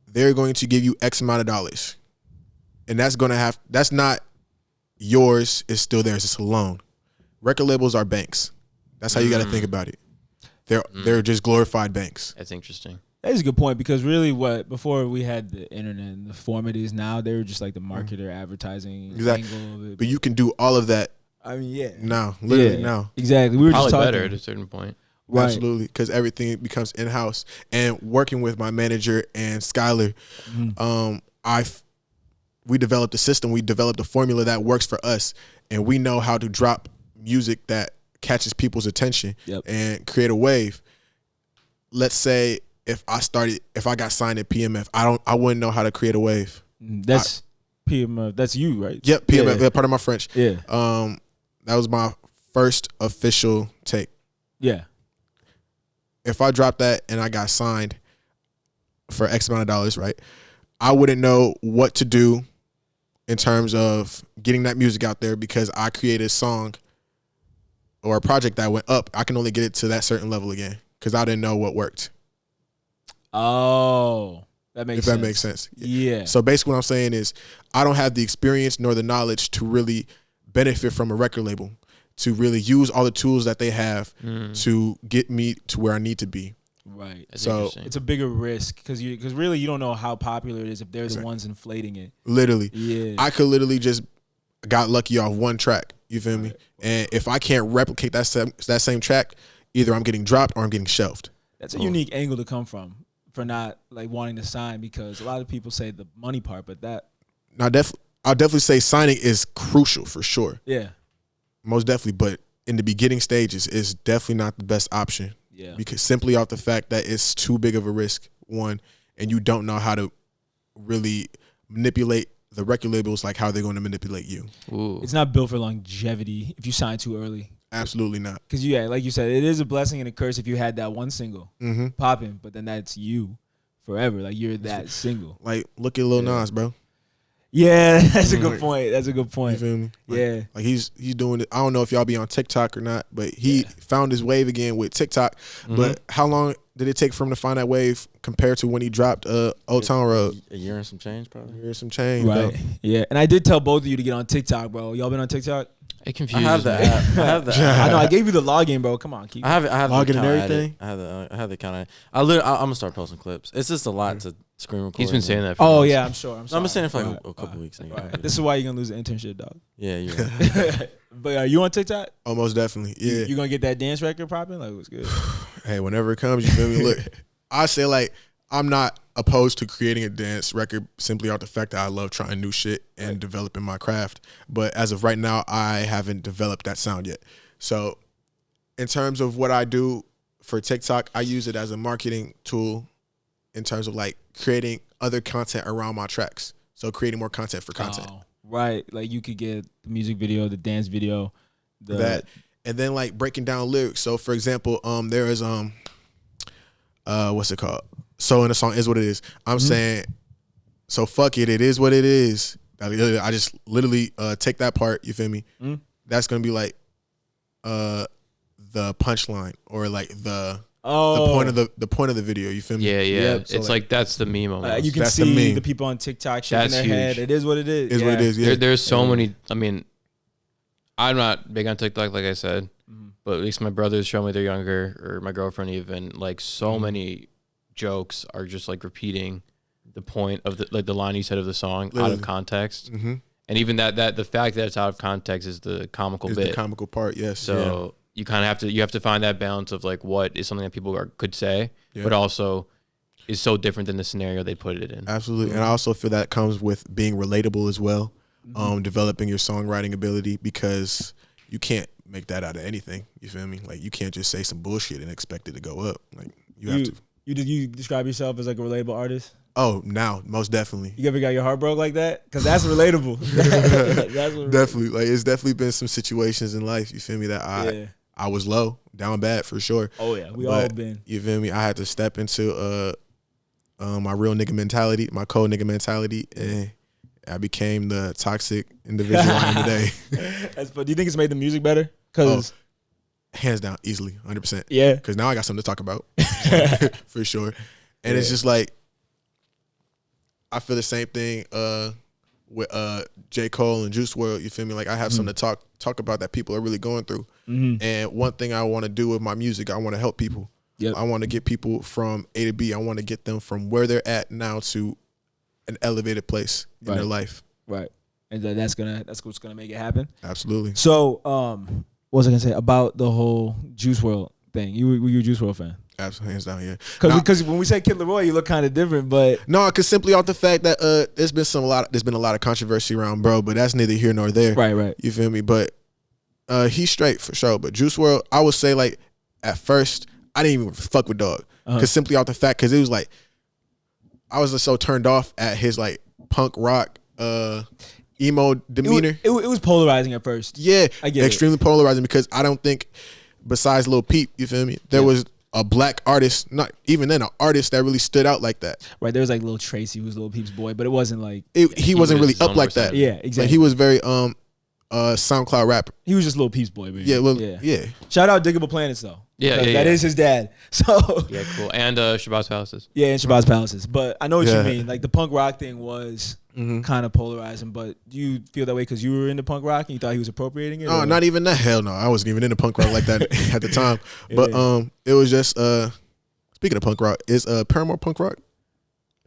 they're going to give you X amount of dollars. And that's not yours, it's still theirs. It's a loan. Record labels are banks. That's how you got to think about it. They're just glorified banks. That's interesting. That is a good point, because really before we had the internet and the form it is now, they were just like the marketer advertising Exactly. angle of it. But you can do all of that I mean, yeah. No, literally no. Exactly. We were Probably just talking. better at a certain point. Right. Absolutely, because everything becomes in house. And working with my manager and Skylar, we developed a system. We developed a formula that works for us, and we know how to drop music that catches people's attention and create a wave. Let's say if I got signed at PMF, I wouldn't know how to create a wave. That's PMF. That's you, right? Yep, PMF. Yeah. Part of my French. Yeah. That was my first official take. Yeah. If I dropped that and I got signed for X amount of dollars, right, I wouldn't know what to do in terms of getting that music out there because I created a song or a project that went up. I can only get it to that certain level again because I didn't know what worked. Oh, that makes sense. If that makes sense. Yeah. So basically what I'm saying is I don't have the experience nor the knowledge to really benefit from a record label, to really use all the tools that they have to get me to where I need to be. Right. That's so it's a bigger risk because really you don't know how popular it is if they're the ones inflating it. Literally. Yeah. I could literally just got lucky off one track. You feel me? And if I can't replicate that same track, either I'm getting dropped or I'm getting shelved. That's a unique angle to come from for not like wanting to sign, because a lot of people say the money part, but that. Now, I'll definitely say signing is crucial for sure. Yeah. Most definitely, but in the beginning stages, it's definitely not the best option. Yeah. Because simply off the fact that it's too big of a risk, one, and you don't know how to really manipulate the record labels like how they're going to manipulate you. Ooh. It's not built for longevity if you sign too early. Absolutely not. Because, like you said, it is a blessing and a curse if you had that one single popping, but then that's you forever. Like, you're that single. Like, look at Lil Nas, bro. Yeah, that's a good point. That's a good point. You feel me? Yeah. Like he's doing it. I don't know if y'all be on TikTok or not, but he found his wave again with TikTok. But how long did it take for him to find that wave compared to when he dropped Old Town Road? A year and some change, probably. A year and some change, right? Bro. Yeah, and I did tell both of you to get on TikTok, bro. Y'all been on TikTok? It confuses I have the me. app. I have the app. I know. I gave you the login, bro. Come on, keep. I have login the and account everything? added. I have the account. I'm gonna start posting clips. It's just a lot to screen record. He's been saying that for Oh months. yeah, I'm sure. I'm I've been saying it for Right. a couple weeks now. Right. This is why you're gonna lose the internship, dog. Yeah, you're right. But are you on TikTok? Oh, most definitely. Yeah. You gonna get that dance record popping? Like, what's good? Hey, whenever it comes, you feel me? Look, I say like I'm not opposed to creating a dance record simply off the fact that I love trying new shit and developing my craft. But as of right now, I haven't developed that sound yet. So in terms of what I do for TikTok, I use it as a marketing tool in terms of like creating other content around my tracks. So creating more content for content. Oh, right. Like you could get the music video, the dance video, that, and then like breaking down lyrics. So for example, there is what's it called? So in the song Is What It Is, I'm saying, so fuck it, it is what it is. I just literally take that part, you feel me? That's gonna be like the punchline or like the point of the video, you feel me? Yeah. Yep, so It's like that's the meme almost. you can That's the see meme. the people on TikTok shaking That's their huge. head. It is what it is. Is what it is. Yeah. There's so many. I mean, I'm not big on TikTok, like I said, but at least my brothers show me they're younger, or my girlfriend even. Like so many jokes are just like repeating the point of the line you said of the song out Literally. of context, and even that the fact that it's out of context is the comical Is bit. the comical part, yes. So you kind of have to find that balance of like what is something that people could say, but also is so different than the scenario they put it in. Absolutely. And I also feel that comes with being relatable as well, developing your songwriting ability, because you can't make that out of anything. You feel me? Like you can't just say some bullshit and expect it to go up. Like you have to. You describe yourself as like a relatable artist? Oh, now, most definitely. You ever got your heart broke like that? Because that's relatable. That's what Definitely. Like it's definitely been some situations in life, you feel me, that I was low, down bad for sure. Oh yeah, we But, all been. You feel me? I had to step into my real nigga mentality, my cold nigga mentality, and I became the toxic individual I am today. But do you think it's made the music better? Because Hands down, easily, 100%. yeah, Because now I got something to talk about, for sure. And it's just like, I feel the same thing with J. Cole and Juice WRLD. You feel me? Like I have something to talk about that people are really going through. And one thing I want to do with my music, I want to help people. Yep. I want to get people from A to B. I want to get them from where they're at now to an elevated place in their life. right. and that's what's gonna make it happen. Absolutely. So, what was I gonna say about the whole Juice WRLD thing? Were you a Juice WRLD fan? Absolutely, hands down, yeah. Because when we say Kid Laroi, you look kind of different, but no, because simply off the fact that there's been a lot of controversy around bro, but that's neither here nor there. Right. You feel me? But he's straight for sure. But Juice WRLD, I would say like at first I didn't even fuck with Dog because simply off the fact because it was like I was just so turned off at his like punk rock emo demeanor. It was polarizing at first. Yeah, I get extremely polarizing because I don't think besides Lil Peep, you feel me? There was a black artist, not even then, an artist that really stood out like that. Right, there was like Lil Tracy, who was Lil Peep's boy, but it wasn't like he wasn't really up like that. Yeah, exactly. Like, he was very SoundCloud rapper. He was just Lil Peep's boy, baby. Yeah. Shout out Diggable Planets though. Yeah, that is his dad. So yeah, cool. And Shabazz Palaces. Yeah, and Shabazz Palaces. But I know what you mean. Like the punk rock thing was kind of polarizing. But do you feel that way because you were into punk rock and you thought he was appropriating it? No, not even that. Hell no, I wasn't even into punk rock like that at the time. But it was just speaking of punk rock, is Paramore punk rock?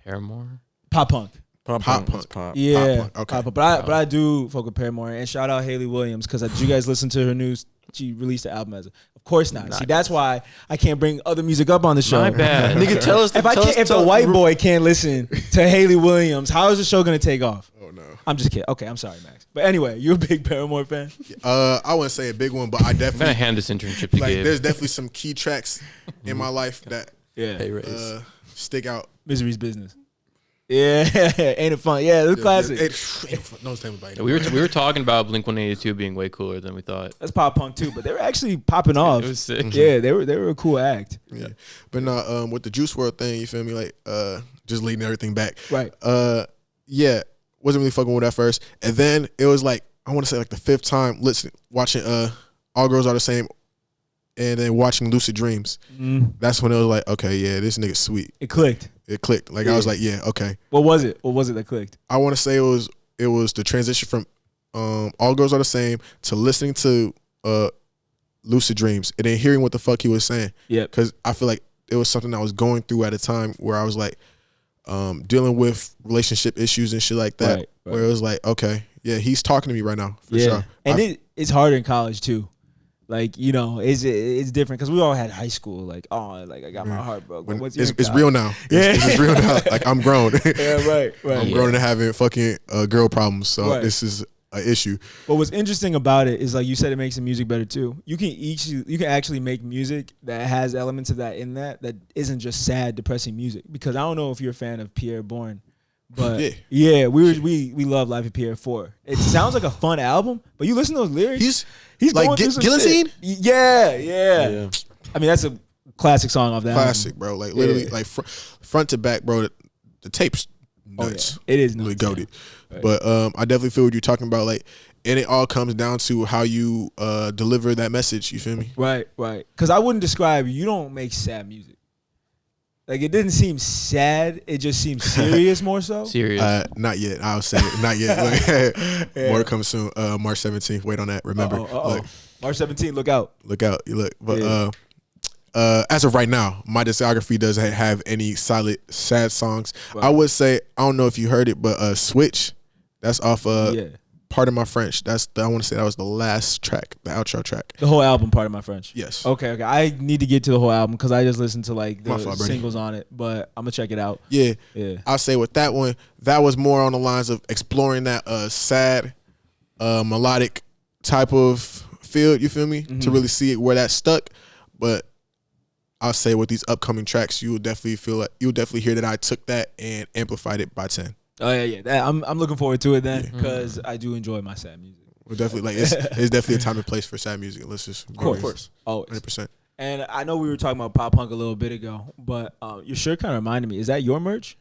Paramore? Pop punk. Pop punk. Yeah, pop punk. Okay. Pop, but I do fuck with Paramore and shout out Haley Williams because did you guys listen to her news? She released the album of course not. See, that's why I can't bring other music up on the show. My bad. Nigga, tell us. If the white boy can't listen to Haley Williams, how is the show gonna take off? Oh no. I'm just kidding. Okay, I'm sorry, Max. But anyway, you're a big Paramore fan. I wouldn't say a big one, but I I'm gonna definitely hand this internship to like. Gabe. There's definitely some key tracks in my life that stick out. Misery's Business. Yeah, ain't it fun? Yeah, it's classic. No time about it. We were talking about Blink-182 being way cooler than we thought. That's pop punk too, but they were actually popping off. It was sick. Yeah, they were a cool act. Yeah, but no, with the Juice WRLD thing, you feel me? Like, just leading everything back. Right. Yeah, wasn't really fucking with that first, and then it was like I want to say like the fifth time watching All Girls Are the Same, and then watching Lucid Dreams. That's when it was like, okay, yeah, this nigga's sweet. It clicked. It clicked. Like I was like, yeah, okay. What was it? What was it that clicked? I want to say it was the transition from All Girls Are the Same to listening to Lucid Dreams and then hearing what the fuck he was saying. Yeah. Because I feel like it was something I was going through at a time where I was like dealing with relationship issues and shit like that. Right. Where it was like, okay, yeah, he's talking to me right now for sure. And it's harder in college too. Like, you know, it's different because we all had high school. Like, I got my heart broken. It's real now. It's real now. Like, I'm grown. Yeah, right. I'm grown and having fucking girl problems. So this is an issue. But what's interesting about it is, like you said, it makes the music better too. You can actually make music that has elements of that in that isn't just sad, depressing music. Because I don't know if you're a fan of Pierre Bourne. But we love Life of Pierre 4. It sounds like a fun album, but you listen to those lyrics. He's like going through some Guillotine. Yeah. I mean, that's a classic song off that classic, album. bro. Like literally, like front to back, bro. The tape's nuts. It is nuts. Really goated. Right. But I definitely feel what you're talking about. Like, and it all comes down to how you deliver that message. You feel me? Right. Because I wouldn't describe you don't make sad music. Like, it didn't seem sad. It just seemed serious more so. Serious. Not yet. I'll say it. Not yet. More to come soon. March 17th. Wait on that. Remember. Look. March 17th. Look out. You look. But as of right now, my discography doesn't have any solid sad songs. Right. I would say, I don't know if you heard it, but Switch, that's off Part of My French. I want to say that was the last track, the outro track. The whole album, Part of My French. Yes. Okay. I need to get to the whole album because I just listened to like the singles on it, but I'm gonna check it out. Yeah. I'll say with that one, that was more on the lines of exploring that sad, melodic type of field. You feel me? To really see it where that stuck. But I'll say with these upcoming tracks, you'll definitely hear that I took that and amplified it by 10. Oh yeah. I'm looking forward to it then because I do enjoy my sad music. We're definitely like it's definitely a time and place for sad music. Let's just of course, always 100%. And I know we were talking about pop punk a little bit ago, but your shirt kind of reminded me. Is that your merch?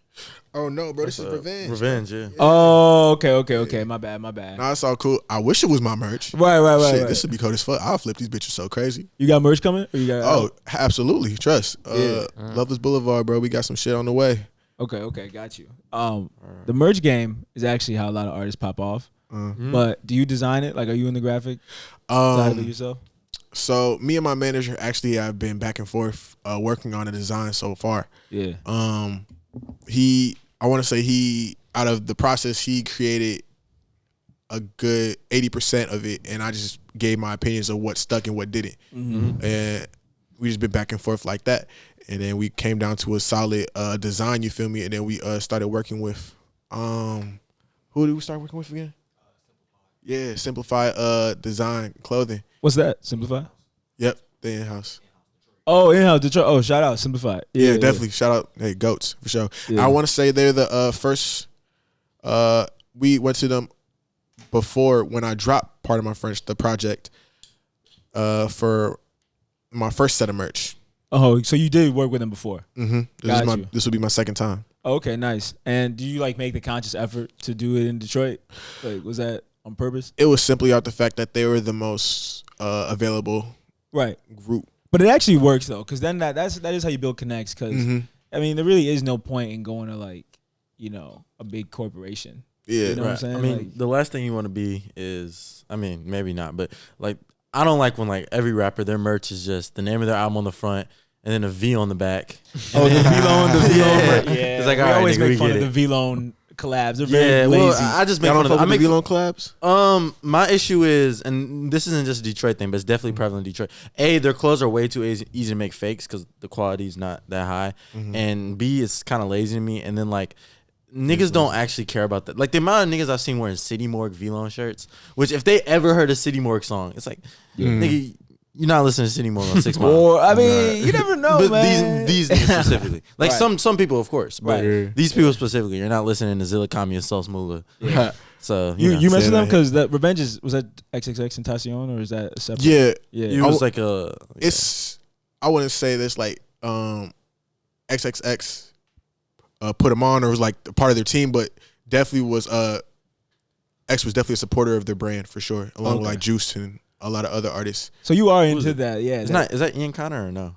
Oh no, bro! This is Revenge. Revenge, yeah. Oh, okay. My bad. Nah, it's all cool. I wish it was my merch. Right. Shit, this would be cold as fuck. I'll flip these bitches so crazy. You got merch coming? Or you got? Absolutely. Trust. Lovers Boulevard, bro. We got some shit on the way. Okay, got you. The merch game is actually how a lot of artists pop off. But do you design it? Like, are you in the graphic side of it yourself? So me and my manager actually have been back and forth working on a design so far. Yeah. I want to say out of the process, he created a good 80% of it, and I just gave my opinions of what stuck and what didn't. And we just been back and forth like that. And then we came down to a solid design, you feel me? And then we started working with, who did we start working with again? Yeah, Simplify Design Clothing. What's that? Simplify? Yep, they in-house. Oh, in-house Detroit. Oh, shout out Simplify. Yeah, definitely. Shout out, hey, GOATs, for sure. Yeah. I want to say they're the first, we went to them before when I dropped part of my the project for my first set of merch. Oh, so you did work with them before? Mm-hmm. This will be my second time. Okay, nice. And do you like make the conscious effort to do it in Detroit? Like, was that on purpose? It was simply out the fact that they were the most available group. But it actually works though, because then that is how you build connects. Because I mean, there really is no point in going to like, you know, a big corporation. Yeah, you know what I'm saying? I mean, like, the last thing you want to be is, I mean, maybe not, but like, I don't like when like every rapper, their merch is just the name of their album on the front and then a V on the back. Oh, the V-Lone, yeah. It's like, we all right, always nigga, make we fun get of it. the V-Lone collabs. They're very well, lazy. I just make Y'all fun don't of fuck them. with the V-Lone collabs? My issue is, and this isn't just a Detroit thing, but it's definitely prevalent in Detroit. A, their clothes are way too easy to make fakes because the quality is not that high. And B, it's kind of lazy to me. And then like, niggas don't actually care about that. Like the amount of niggas I've seen wearing City Morgue V-Lone shirts, which if they ever heard a City Morgue song, it's like, nigga, you're not listening to City Morgue on 6 Mile. Or I mean, you never know, But man. these niggas specifically, like Right. some people, of course, but Right. these people specifically, you're not listening to Zilla Kami and Sauce Moolah. Yeah. So You know. messed with them that. because that Revenge was that XXX Tentacion or is that a separate? Yeah, It was like a. it's, I wouldn't say this like XXX put them on or was like a part of their team, but definitely was X was definitely a supporter of their brand for sure, along with like Juice and a lot of other artists. So you are into that, yeah? It's not. Is that Ian Connor or no?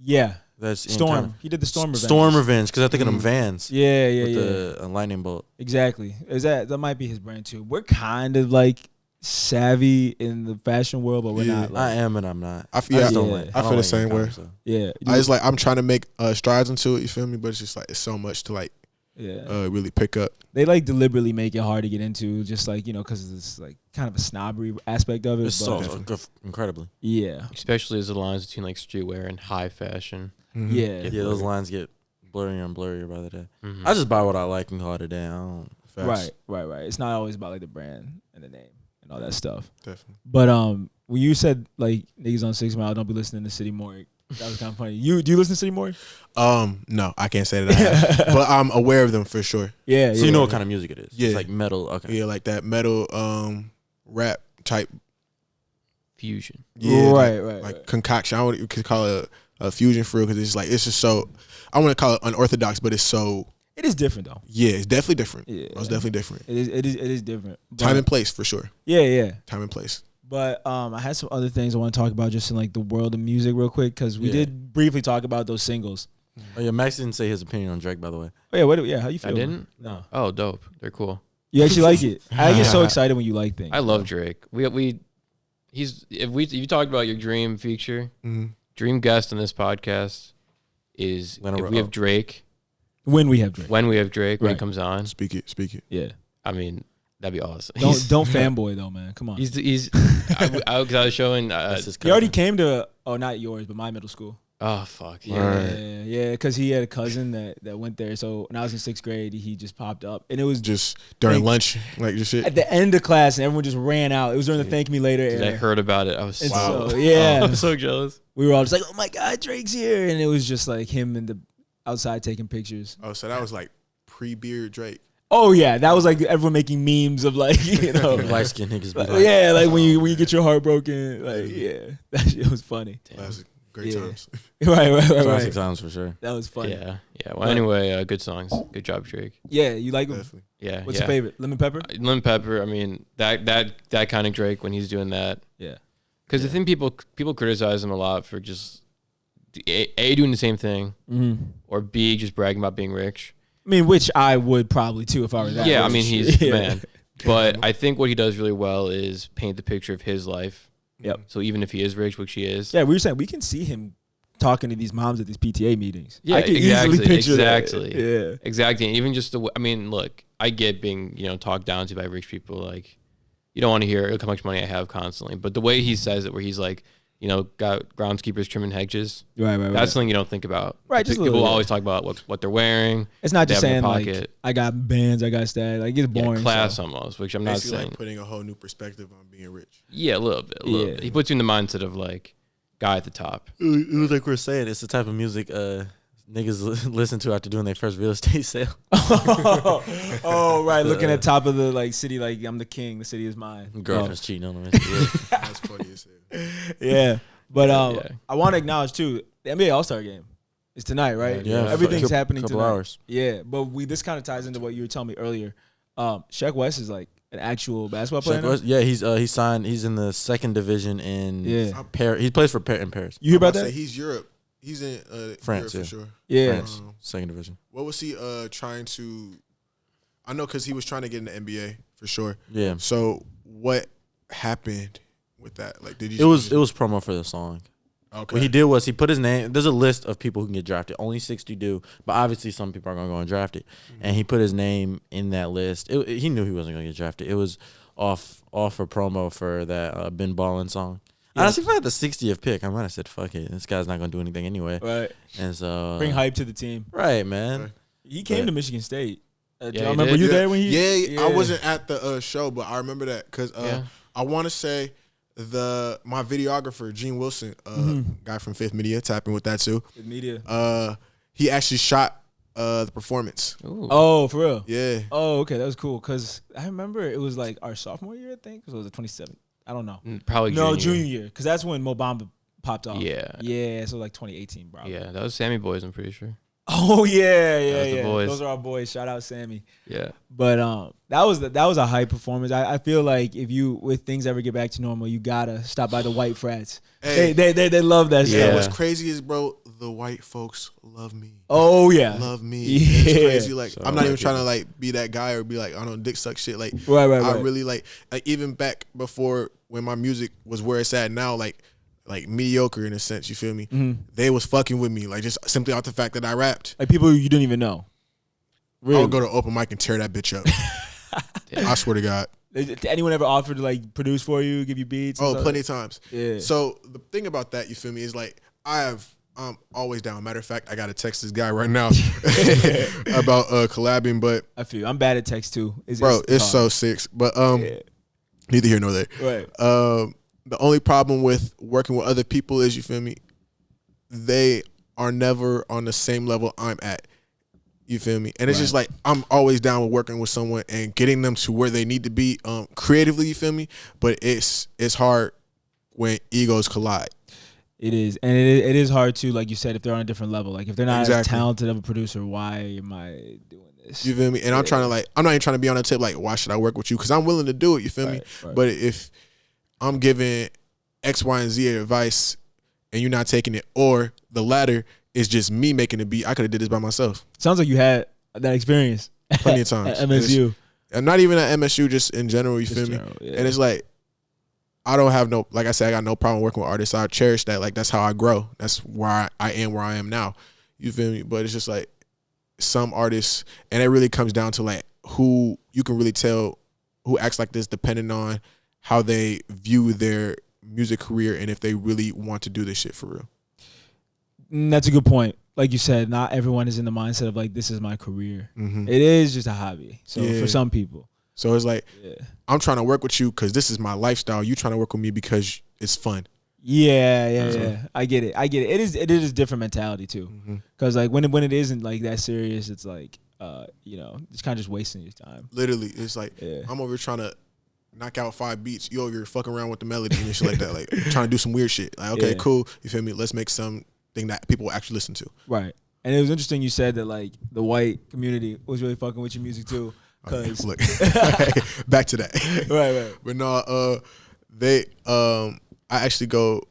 Yeah, That's Ian Storm. Connor. He did the Storm Revenge. Storm Revenge, because I think of them Vans. Yeah, yeah, with yeah. the lightning bolt. Exactly. Is that might be his brand too? We're kind of like savvy in the fashion world, but we're Yeah. not. Like, I am and I'm not. I feel- just yeah. don't like. I don't feel the like same Ian Connor, way. so. yeah, I just like I'm trying to make strides into it. You feel me? But it's just like it's so much to like yeah. really pick up. They like deliberately make it hard to get into, just like because it's like kind of a snobbery aspect of it. It's but so incredibly. yeah, Especially as the lines between like streetwear and high fashion. yeah, Yeah, those lines get blurrier and blurrier by the day. Mhm. I just buy what I like and call it a day. I don't. Facts. right. It's not always about like the brand and the name and all that stuff. Definitely. But when you said like niggas on 6 Mile don't be listening to City Morgue, that was kind of funny. Do you listen to City Morgue? No, I can't say that I have, but I'm aware of them for sure. Yeah, So yeah. you know what kind of music it is? Yeah. It's like metal. Okay. Yeah, like that metal rap type. Fusion. Yeah, Right, like right. concoction. I would could call it a fusion for real because it's like it's just so. I want to call it unorthodox, but it's so. It is different though. Yeah, it's definitely different. Yeah. It's definitely different. It is different. But, Time and place for sure. yeah. Time and place. But I had some other things I want to talk about just in like the world of music real quick because we Yeah. did briefly talk about those singles. Oh yeah, Max didn't say his opinion on Drake, by the way. Oh yeah, how you feel? I didn't? No. Oh, dope. They're cool. You actually like it. I get so excited when you like things. I love Drake. If you talked about your dream feature, dream guest on this podcast is if we have Drake. When we have Drake. When we have Drake, when Right. he comes on. Speak it. Yeah. I mean, that'd be awesome. Don't fanboy though, man. Come on. I was showing. That's his He already cousin. came to not yours, but my middle school. Oh fuck. Yeah, because he had a cousin that went there. So when I was in 6th grade, he just popped up, and it was Just during Like- lunch, like just shit. at the end of class, and everyone just ran out. It was during the Thank Me Later I era. heard about it. I was And so, so, yeah. I'm so jealous. We were all just like, "Oh my God, Drake's here!" And it was just like him in the outside taking pictures. Oh, so that was like pre-beard Drake. Oh yeah, that was like everyone making memes of like Light skinned niggas. Be like, like, yeah, like when you get your heart broken, like yeah, that shit was funny. Classic. Great Yeah. times. Right. Classic times for sure. That was funny. Yeah. Well, anyway, good songs. Good job, Drake. Yeah, you like him? Definitely. Yeah. What's yeah. your favorite? Lemon Pepper? Lemon Pepper. I mean, that kind of Drake when he's doing that. Yeah. Because the thing people criticize him a lot for just A doing the same thing, or B just bragging about being rich. I mean, which I would probably too if I were that. Yeah, I rich. mean he's the Yeah. man. But I think what he does really well is paint the picture of his life. Yep. So even if he is rich, which he is, Yeah, we were saying we can see him talking to these moms at these PTA meetings. Yeah, I can exactly, easily picture exactly. that. Yeah. exactly. And even just I mean, look, I get being, talked down to by rich people. Like, you don't want to hear, look how much money I have constantly. But the way he says it, where he's like, got groundskeepers trimming hedges. Right. That's something you don't think about. Right. Just people always talk about what they're wearing. It's not just saying like I got bands, I got stats. Like it's boring. Class almost, which I'm basically not saying. Like putting a whole new perspective on being rich. Yeah, a little bit. He puts you in the mindset of like guy at the top. It was like we're saying, it's the type of music niggas listen to after doing their first real estate sale. Oh, right. Looking at top of the like city, like I'm the king. The city is mine. Girlfriend's cheating on them. That's funny as hell. Yeah, but I want to acknowledge too, the NBA All-Star game is tonight, right? Yeah, everything's happening couple tonight. Hours. Yeah, but this kind of ties into what you were telling me earlier. Sheck West is like an actual basketball player. West, yeah, he's signed. He's in the second division in Paris. He plays for in Paris. You hear about that? He's Europe. He's in France, Europe for sure. Yeah, France, second division. What was he trying to? I know because he was trying to get in the NBA for sure. Yeah. So what happened with that? Like, did you? It was promo for the song. Okay. What he did was he put his name. There's a list of people who can get drafted. Only 60 do, but obviously some people are gonna go undrafted. And he put his name in that list. He knew he wasn't gonna get drafted. It was off a promo for that Ben Ballin song. Yeah. Honestly, if I had the 60th pick, I might have said, "Fuck it, this guy's not gonna do anything anyway." Right. And so bring hype to the team. Right, man. Right. He came to Michigan State. Do Yeah, you remember you there when he? Yeah, I wasn't at the show, but I remember that because I want to say my videographer Gene Wilson, guy from Fifth Media, tapping with that too. Fifth Media. He actually shot the performance. Ooh. Oh, for real? Yeah. Oh, okay, that was cool because I remember it was like our sophomore year, I think. So it was the 27th. I don't know. Probably junior year because that's when Mo Bamba popped off. Yeah. So like 2018, bro. Yeah, that was Sammy Boys, I'm pretty sure. Oh yeah. The boys. Those are our boys. Shout out Sammy. Yeah. But that was a high performance. I feel like if things ever get back to normal, you gotta stop by the white frats. Hey. They love that shit. Yeah. What's crazy is, bro, the white folks love me. Oh yeah. Love me. Yeah. It's crazy. Like I'm not even trying to like be that guy or be like, I don't dick suck shit. Like right. I really like even back before when my music was where it's at now, like mediocre in a sense, you feel me? Mm-hmm. They was fucking with me, like just simply off the fact that I rapped. Like people you didn't even know. Really? I would go to open mic and tear that bitch up. I swear to God. Did anyone ever offer to like produce for you, give you beats? Oh, plenty of times. Yeah. So the thing about that, you feel me, is like I'm always down. Matter of fact, I got to text this guy right now about collabing, but I feel I'm bad at text too. It's so sick. But neither here nor there. Right. The only problem with working with other people is, you feel me, they are never on the same level I'm at. You feel me? And it's just like I'm always down with working with someone and getting them to where they need to be creatively, you feel me? But it's hard when egos collide. It is. And it is hard too, like you said, if they're on a different level. Like if they're not as talented of a producer, why am I doing this? You feel me? And I'm trying to I'm not even trying to be on a tip like, why should I work with you? Because I'm willing to do it, you feel me? Right. But if I'm giving X, Y, and Z advice and you're not taking it, or the latter is just me making the beat, I could have did this by myself. Sounds like you had that experience. Plenty of times. At MSU. And not even at MSU, just in general, you feel me? Yeah. And it's like, I don't have like I said, I got no problem working with artists. I cherish that. Like, that's how I grow. That's why I am where I am now. You feel me? But it's just like some artists, and it really comes down to like who you can really tell who acts like this depending on how they view their music career and if they really want to do this shit for real. That's a good point. Like you said, not everyone is in the mindset of like, this is my career. Mm-hmm. It is just a hobby. So for some people. So it's like, I'm trying to work with you because this is my lifestyle. You trying to work with me because it's fun. Yeah. I get it. It is a different mentality too. Because like when it isn't like that serious, it's like, it's kind of just wasting your time. Literally, it's like I'm over here trying to knock out 5 beats. You over here fucking around with the melody and shit like that. Like trying to do some weird shit. Like, okay, cool. You feel me? Let's make something that people will actually listen to. Right. And it was interesting you said that like the white community was really fucking with your music too. Cause look, back to that. Right. But no, I actually go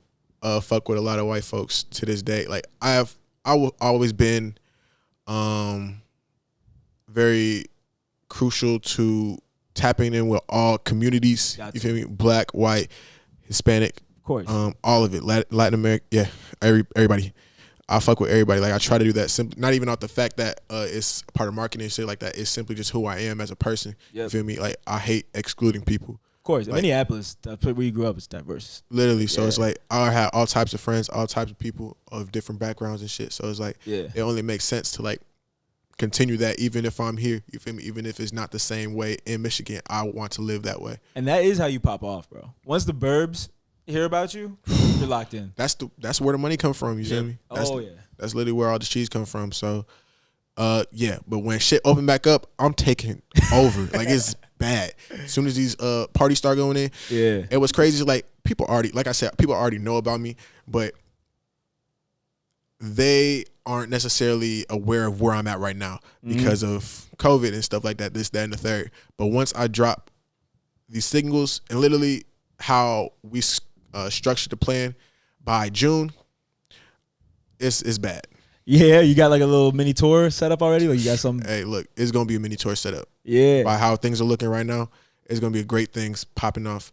fuck with a lot of white folks to this day. Like I've always been very crucial to tapping in with all communities. You feel me? Black, white, Hispanic, of course, all of it. Latin America, everybody. I fuck with everybody. Like I try to do that simply, not even off the fact that it's part of marketing and shit like that. It's simply just who I am as a person. Yep. You feel me? Like I hate excluding people. Of course, like, Minneapolis, that's where you grew up, is diverse. Literally, so it's like I have all types of friends, all types of people of different backgrounds and shit. So it's like it only makes sense to like continue that, even if I'm here. You feel me? Even if it's not the same way in Michigan, I want to live that way. And that is how you pop off, bro. Once the burbs hear about you, you're locked in. That's where the money come from. You feel me? That's literally where all the cheese come from. So, but when shit open back up, I'm taking over. Like it's bad. As soon as these parties start going in, it was crazy. Like people already know about me, but they aren't necessarily aware of where I'm at right now because of COVID and stuff like that, this, that, and the third. But once I drop these singles and literally how we structured the plan by June, it's bad. Yeah, you got like a little mini tour set up already? Like you got something? Hey, look, it's going to be a mini tour set up. Yeah. By how things are looking right now, it's going to be a great things popping off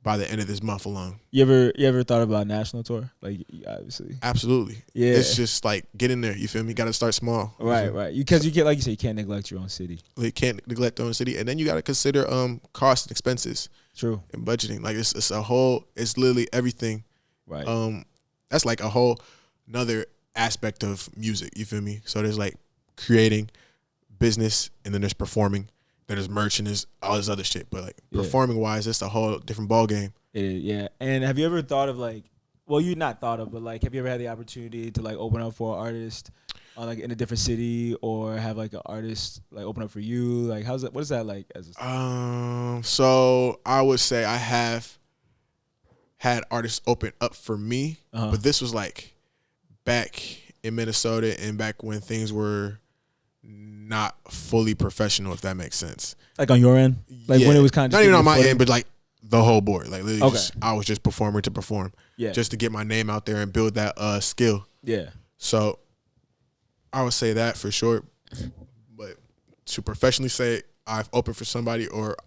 by the end of this month alone. You ever thought about a national tour? Like, obviously. Absolutely. Yeah. It's just like, get in there. You feel me? Got to start small. Right. Because you can't, like you say, you can't neglect your own city. You can't neglect your own city. And then you got to consider costs and expenses. True. And budgeting. Like, it's a whole, it's literally everything. Right. That's like a whole another aspect of music. You feel me? So there's like creating, business, and then there's performing. Then there's merch and there's all this other shit. But like performing wise, it's a whole different ball game. It is, yeah. And have you ever thought of like, well, you not thought of, but like, have you ever had the opportunity to like open up for an artist, like in a different city, or have like an artist like open up for you? Like, how's that? What is that like? So I would say I have had artists open up for me, but this was like back in Minnesota and back when things were not fully professional, if that makes sense. Like on your end? Like when it was kind of not even on my end, but like the whole board. Like literally I was just performing to perform. Yeah. Just to get my name out there and build that skill. Yeah. So I would say that for sure. But to professionally say I've opened for somebody or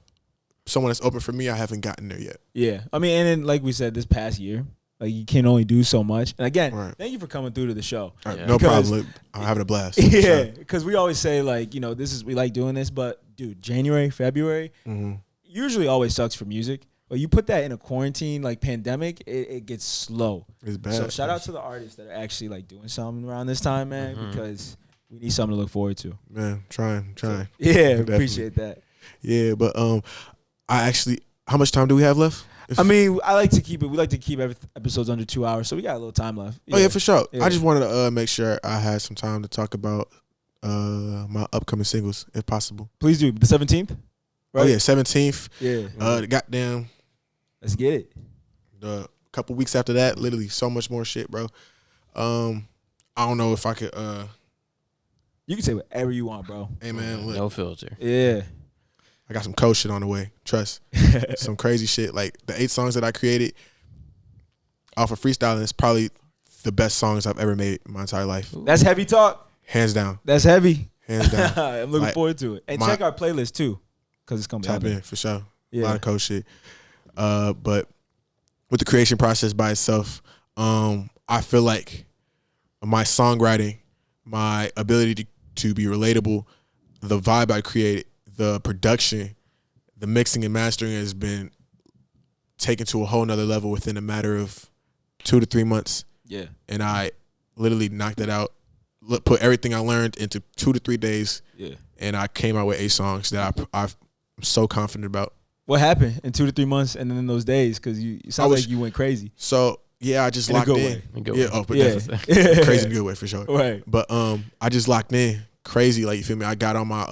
someone that's open for me, I haven't gotten there yet. Yeah. I mean, and then like we said, this past year, like you can only do so much. And again, thank you for coming through to the show. No problem. I'm having a blast. Yeah, because we always say like, we like doing this, but dude, January, February, usually always sucks for music. But you put that in a quarantine, like pandemic, it gets slow. It's bad. So shout out to the artists that are actually like doing something around this time, man, because we need something to look forward to. Man, trying. So, yeah, appreciate that. Yeah, but how much time do we have left? I mean, we like to keep episodes under 2 hours, so we got a little time left. Yeah. Oh yeah, for sure. Yeah. I just wanted to make sure I had some time to talk about my upcoming singles, if possible. Please do. The 17th? Right? Oh yeah, 17th. Yeah. Goddamn. Let's get it. A couple weeks after that, literally so much more shit, bro. I don't know if I could. You can say whatever you want, bro. Hey man, look, no filter. Yeah. I got some cold shit on the way. Trust. Some crazy shit. Like the 8 songs that I created off of freestyling is probably the best songs I've ever made in my entire life. That's heavy talk. Hands down. That's heavy. Hands down. I'm looking forward to it. And check our playlist too, because it's gonna be tap in for sure. Yeah. A lot of cold shit. But with the creation process by itself, I feel like my songwriting, my ability to be relatable, the vibe I created, the production, the mixing and mastering has been taken to a whole nother level within a matter of 2 to 3 months. Yeah. And I literally knocked it out, put everything I learned into 2 to 3 days. Yeah. And I came out with 8 songs that I'm so confident about. What happened in 2 to 3 months and then in those days? Because it sounds like you went crazy. So, yeah, I just locked in. Yeah. Crazy in a good way for sure. Right. But I just locked in. Crazy, like you feel me? I got in my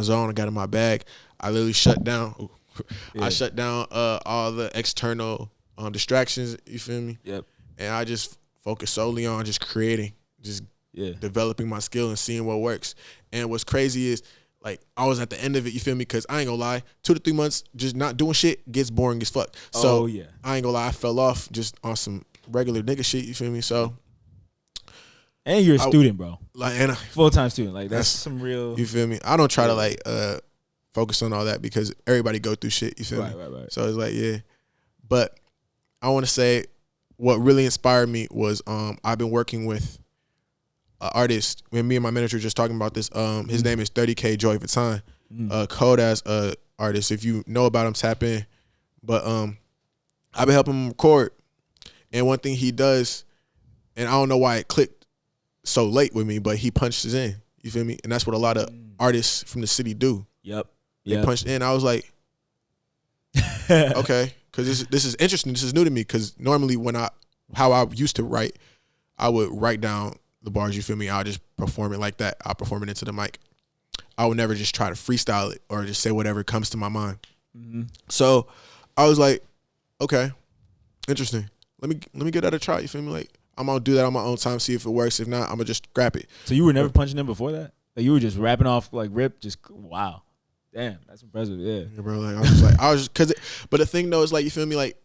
zone, I got in my bag. I literally shut down. I shut down all the external distractions, you feel me? Yep. And I just focused solely on just creating, just developing my skill and seeing what works. And what's crazy is like I was at the end of it, you feel me? Because I ain't gonna lie, 2 to 3 months just not doing shit gets boring as fuck. So I ain't gonna lie, I fell off just on some regular nigga shit, you feel me? So and you're a student, bro. Like and full-time student. Like that's some real. You feel me? I don't try to like focus on all that because everybody go through shit. You feel me? Right. So it's like but I want to say what really inspired me was I've been working with artist. When me and my manager were just talking about this, his name is 30K Joy Vuitton, cold as artist. If you know about him, tap in. But I've been helping him record, and one thing he does, and I don't know why it clicked so late with me, but he punches in. You feel me? And that's what a lot of artists from the city do. Yep. They punched in. I was like, okay, because this is interesting. This is new to me. Because normally how I used to write, I would write down the bars. You feel me? I'll just perform it like that. I'll perform it into the mic. I would never just try to freestyle it or just say whatever comes to my mind. Mm-hmm. So I was like, okay, interesting. Let me give that a try. You feel me? Like, I'm gonna do that on my own time, see if it works. If not, I'm gonna just scrap it. So you were never punching in before that? Like you were just rapping off like rip, just wow. Damn, that's impressive. Yeah, bro. Like I was just but the thing though is like, you feel me? Like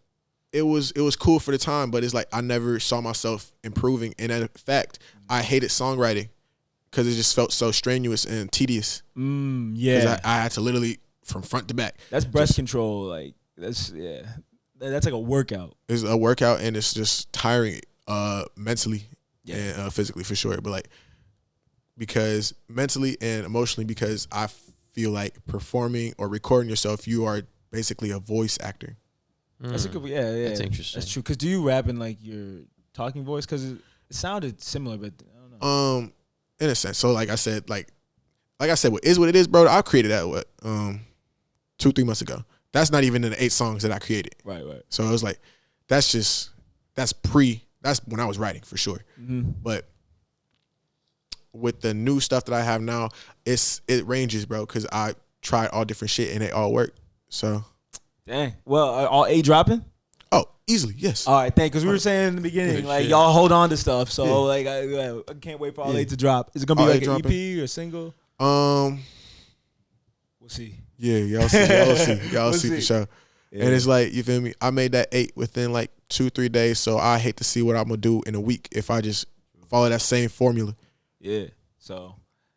it was cool for the time, but it's like I never saw myself improving. And in fact, I hated songwriting because it just felt so strenuous and tedious. Yeah, I had to literally from front to back. That's breath control. Like that's like a workout. It's a workout and it's just tiring. Mentally and physically for sure, but like because mentally and emotionally, because I feel like performing or recording yourself, you are basically a voice actor. That's a good, that's interesting. That's true. Because do you rap in like your talking voice? Because it sounded similar, but I don't know. In a sense. So like I said, what is what it is, bro. I created that 2-3 months ago. That's not even in the 8 songs that I created. Right. So it was like that's when I was writing for sure. Mm-hmm. But with the new stuff that I have now, it ranges, bro, because I tried all different shit and they all work. So, dang. Well, are all 8 dropping? Oh, easily, yes. All right, thank. Because we were saying in the beginning, like y'all hold on to stuff. So like, I can't wait for all 8 to drop. Is it gonna be like an EP or a single? We'll see. Yeah, y'all see. Y'all see for sure. Yeah. And it's like, you feel me? I made that 8 within like 2-3 days, so I hate to see what I'm gonna do in a week if I just follow that same formula. Yeah. So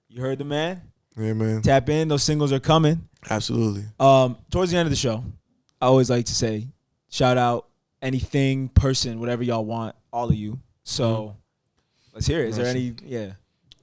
you heard the man. Yeah, man. Tap in. Those singles are coming. Absolutely. Towards the end of the show, I always like to say, shout out anything, person, whatever y'all want, all of you. So let's hear it. Is there any? Yeah.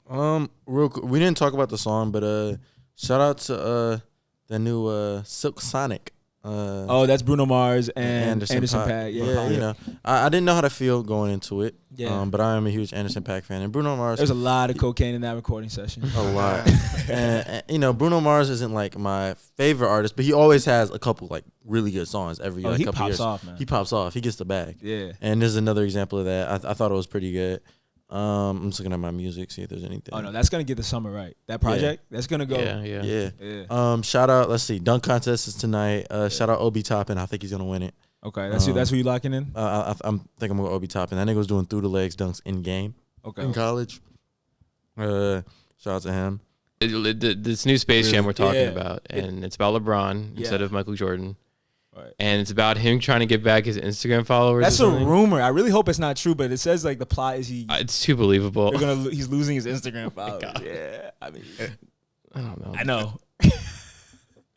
Real quick, we didn't talk about the song, but shout out to the new Silk Sonic. That's Bruno Mars and Anderson .Paak. Yeah, you know, I didn't know how to feel going into it. Yeah. But I am a huge Anderson .Paak fan, and Bruno Mars. There's a lot of cocaine in that recording session. A lot. and you know, Bruno Mars isn't like my favorite artist, but he always has a couple like really good songs every he couple pops years. Off, man. He pops off. He gets the bag. Yeah. And there's another example of that. I thought it was pretty good. I'm just looking at my music, see if there's anything. Oh no, that's gonna get the summer right. That project, that's gonna go. Yeah. Shout out. Let's see. Dunk contest is tonight. Shout out Obi Toppin. I think he's gonna win it. Okay, that's who you locking in. I'm thinking I'm going Obi Toppin. That nigga was doing through the legs dunks in game. Okay. In college. Shout out to him. This new Space Jam we're talking about, and it's about LeBron instead of Michael Jordan. Right. And it's about him trying to get back his Instagram followers. That's a rumor. I really hope it's not true, but it says like the plot is it's too believable. He's losing his Instagram followers. Yeah, I mean, I don't know. I know.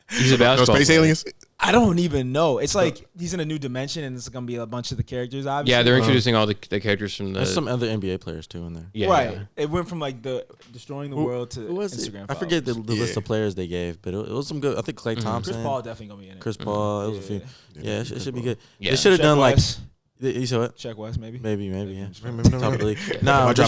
He's a basketball space aliens. I don't even know. It's like he's in a new dimension, and it's gonna be a bunch of the characters. Obviously, yeah, they're introducing all the characters from the. There's some other NBA players too in there. Yeah, right. Yeah. It went from like the destroying the world to Instagram. I forget the list of players they gave, but it was some good. I think Klay Thompson, Chris Paul definitely gonna be in it. Chris Paul, it was a few. Yeah, it should be good. Yeah. They should have done West. like. You saw it? Check West, maybe. Maybe, yeah. Top of the league. Nah, they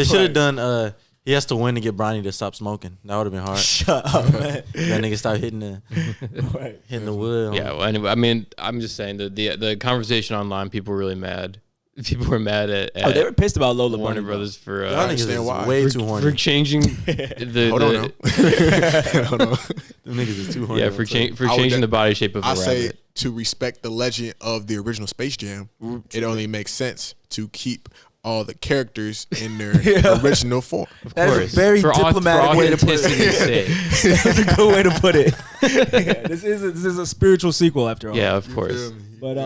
should have done. He has to win to get Bronny to stop smoking. That would have been hard. Shut up, man. That nigga stop hitting the wood. Yeah, well, anyway, I mean, I'm just saying the conversation online, people were really mad. People were mad at they were pissed about Lola Warner Brothers for I understand why. Way too horny for changing the. Hold on. Them niggas is too horny. Yeah, for changing the body shape of a rabbit. Say to respect the legend of the original Space Jam, it only makes sense to keep all the characters in their original form. That is a very diplomatic way to put it. That's a good way to put it. This is a spiritual sequel after all. Yeah, of course. But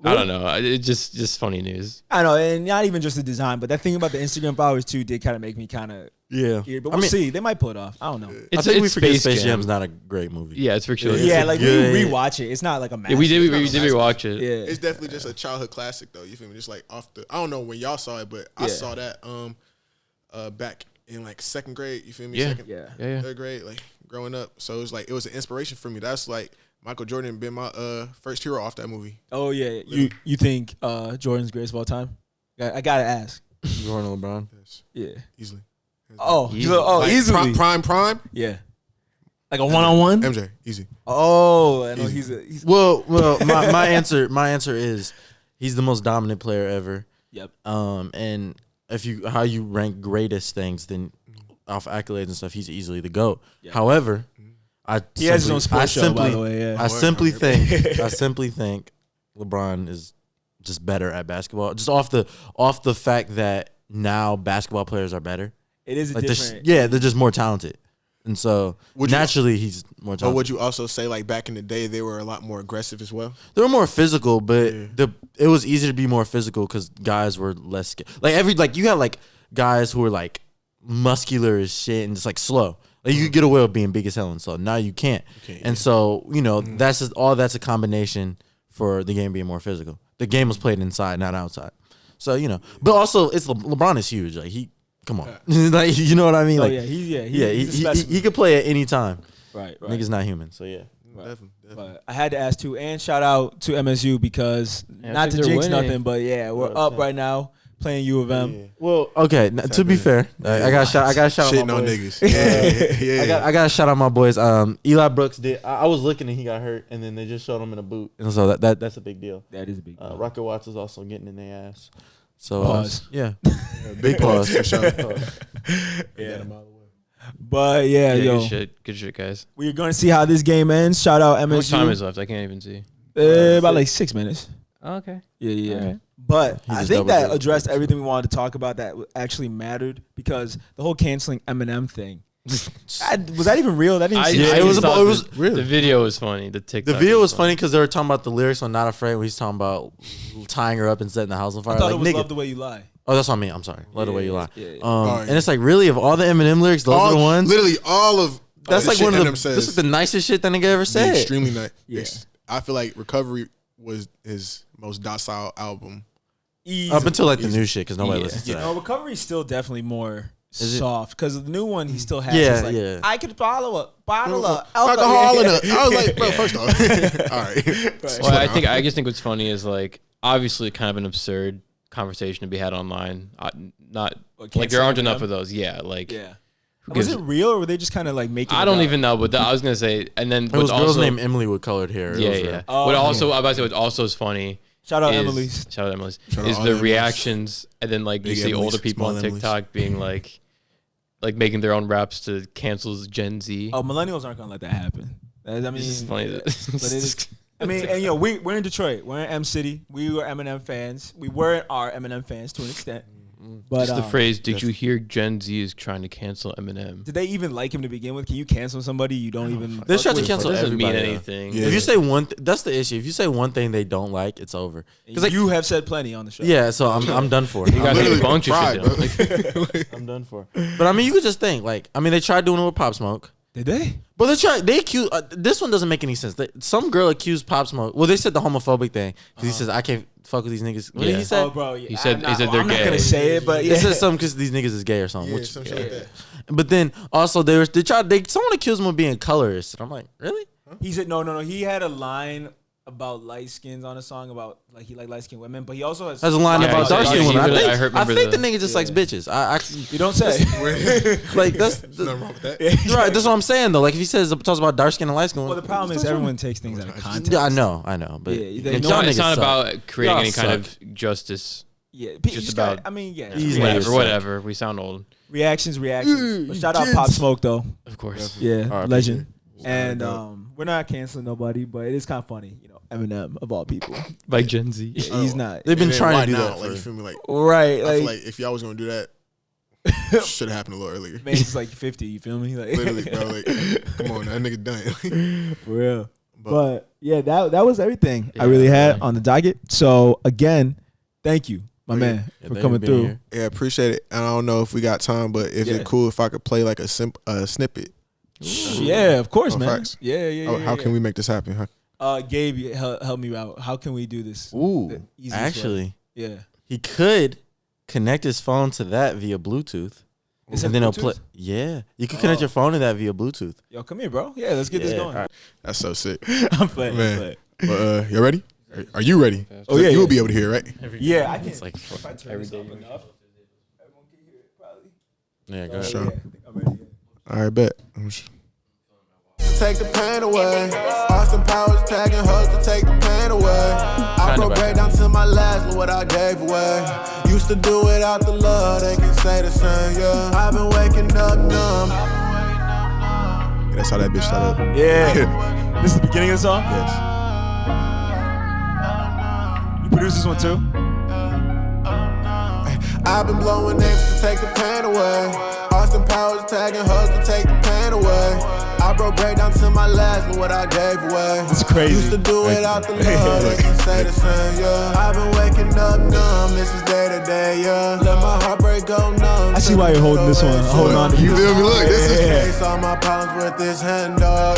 I don't know. It's just funny news. I know, and not even just the design, but that thing about the Instagram followers too did kind of make me kind of weird. But we'll see. They might pull it off. I don't know. I think we forget Space Jam's not a great movie. Yeah, it's for sure. Yeah, like we rewatch it. It's not like a masterpiece. Yeah, we did rewatch it. Yeah, it's definitely just a childhood classic though. You feel me? Just like off the. I don't know when y'all saw it, but I saw that. back in like second grade. You feel me? Yeah. Third grade, like growing up. So it was like it was an inspiration for me. That's like Michael Jordan been my first hero off that movie. Oh yeah, you think Jordan's greatest of all time? I gotta ask. Jordan or LeBron? Yes. Yeah. Easily. Like, easily. Prime. Yeah. Like a one-on-one? MJ, easy. Oh, I know Easy. he's Well, my answer is he's the most dominant player ever. Yep. And how you rank greatest things, then off accolades and stuff, he's easily the GOAT. Yep. However, he has his own sports show, by the way. Yeah. I simply think LeBron is just better at basketball. Just off the fact that now basketball players are better. It is like different. They're just more talented. And so naturally he's more talented. But would you also say like back in the day they were a lot more aggressive as well? They were more physical, but it was easier to be more physical because guys were less like you had like guys who were like muscular as shit and just like slow. Like you could get away with being big as hell and slow. Now you can't. And so, that's just that's a combination for the game being more physical. The game was played inside, not outside. So, but also it's LeBron is huge. Like come on. Like you know what I mean? Like he could play at any time. Right. Nigga's not human. So yeah. Right. Definitely. But I had to ask too, and shout out to MSU because not to jinx nothing, but we're up right now playing U of M. Yeah. Well, okay. To be fair, I got shout out my boys. Niggas. Yeah. I got to shout out my boys. Eli Brooks did. I was looking and he got hurt, and then they just showed him in a boot, and so that's a big deal. That is a big deal. Rocket Watts is also getting in their ass. So pause. Big pause for sure. Yeah. But yo, good shit, guys. We're going to see how this game ends. Shout out MSU. How much time is left? I can't even see. About like 6 minutes. Oh, okay. Yeah. Right. But I think that addressed everything we wanted to talk about that actually mattered because the whole canceling Eminem thing. Was that even real? That didn't seem it was really. The video was funny. The TikTok. The video was funny because they were talking about the lyrics on "Not Afraid" when he's talking about tying her up and setting the house on fire. I thought like, it was nigga. Love the Way You Lie. Oh, that's what I mean. I'm sorry. Love the Way You Lie. Yeah. And it's like, really, of all the Eminem lyrics, those are the ones. Literally all of that's like one of the. Says, this is the nicest shit that nigga ever said. Extremely nice. Yeah. I feel like Recovery was his most docile album. Easy. Up until like the new shit, because nobody listens to that. No, Recovery is still definitely more soft because the new one he still has. I could bottle up alcohol in it. I was like, bro, first off, all right. Well, I just think what's funny is like obviously kind of an absurd conversation to be had online. Not like there aren't enough of those. Yeah, like was it real or were they just kind of like making? I don't even know, but I was gonna say, and then it was girl's named Emily with colored hair. Yeah. But also, I was about to say, what also is funny. Shout out Emily's. Is the reactions, and then like you see older people on TikTok being like making their own raps to cancel Gen Z. Oh, millennials aren't gonna let that happen. I mean, it's funny that. But it is. I mean, and we're in Detroit. We're in M City. We were Eminem fans. We were Eminem fans to an extent. But just the phrase, "Did you hear Gen Z is trying to cancel Eminem?" Did they even like him to begin with? Can you cancel somebody you don't even? They try to cancel doesn't everybody. Mean anything. Yeah. If you say one, that's the issue. If you say one thing they don't like, it's over. Because like, you have said plenty on the show. Yeah, so I'm done for. You guys a bunch of shit. I'm done for. But I mean, you could just think they tried doing it with Pop Smoke. Did they? But they accused. This one doesn't make any sense. Some girl accused Pop Smoke. Well, they said the homophobic thing because he says I can't fuck with these niggas. What did he say? Oh, bro, he said they're I'm gay. I'm not gonna say it, but he said something because these niggas is gay or something. Yeah, some shit like that. But then also someone accused him of being colorist. And I'm like, really? He said no. He had a line about light skins on a song about like he liked light skinned women, but he also has a line about dark skinned women. I think the nigga just likes bitches. You don't say. Like that's nothing wrong with that. Right, that's what I'm saying though. Like if he talks about dark skin and light skin. Well, the problem is everyone takes things out of context. Yeah, I know, but it's not about creating any kind of justice. Yeah, just about. Whatever. We sound old. Reactions. But shout out Pop Smoke though. Of course. Yeah, legend. And we're not canceling nobody, but it is kind of funny, Eminem of all people, like Gen Z. Yeah, he's not. They've been trying to do that. Like you feel me? Like right. I feel like if y'all was gonna do that, should have happened a little earlier. Man, he's like 50. You feel me? Like literally, bro. Like, come on, that nigga done. For real. But yeah, that was everything I really had on the docket. So again, thank you, my man, for coming through. Here. Yeah, appreciate it. And I don't know if we got time, but if it's cool if I could play like a snippet. Yeah, of course, man. Facts. Yeah. How can we make this happen? Gabe, help me out. How can we do this? Actually, yeah, he could connect his phone to that via Bluetooth. Is and it then it'll Bluetooth? play. Yeah, you can connect your phone to that via Bluetooth. Yo, come here, bro. Yeah, let's get this going. All right. That's so sick. I'm playing. Man. But you ready? Are you ready? Oh, yeah, You will yeah. be able to hear, right? Yeah, I can. It's like If I turn this up enough, everyone can hear it probably. yeah, go ahead. Sure. Yeah, I think I'm ready. All right, bet. Take the pain away. Austin Powers tagging hugs to take the pain away. I Kinda broke back break down to my last, look what I gave away. Used to do it out the love, they can say the same, yeah. I've been waking up numb. Yeah, that's how that bitch started. Yeah. This is the beginning of the song? Yes. You produce this one too? I've been blowing names to take the pain away. Austin Powers tagging hugs to take the pain away. I broke break down to my last, look what I gave away. It's crazy. Used to do it out the love, they can say the same, yeah. I've been waking up numb, this is day to day, yeah. Let my heartbreak go numb. I see why you're holding this one. Hold on to You this. feel me? Look, this is. Face all my problems with this hand dog.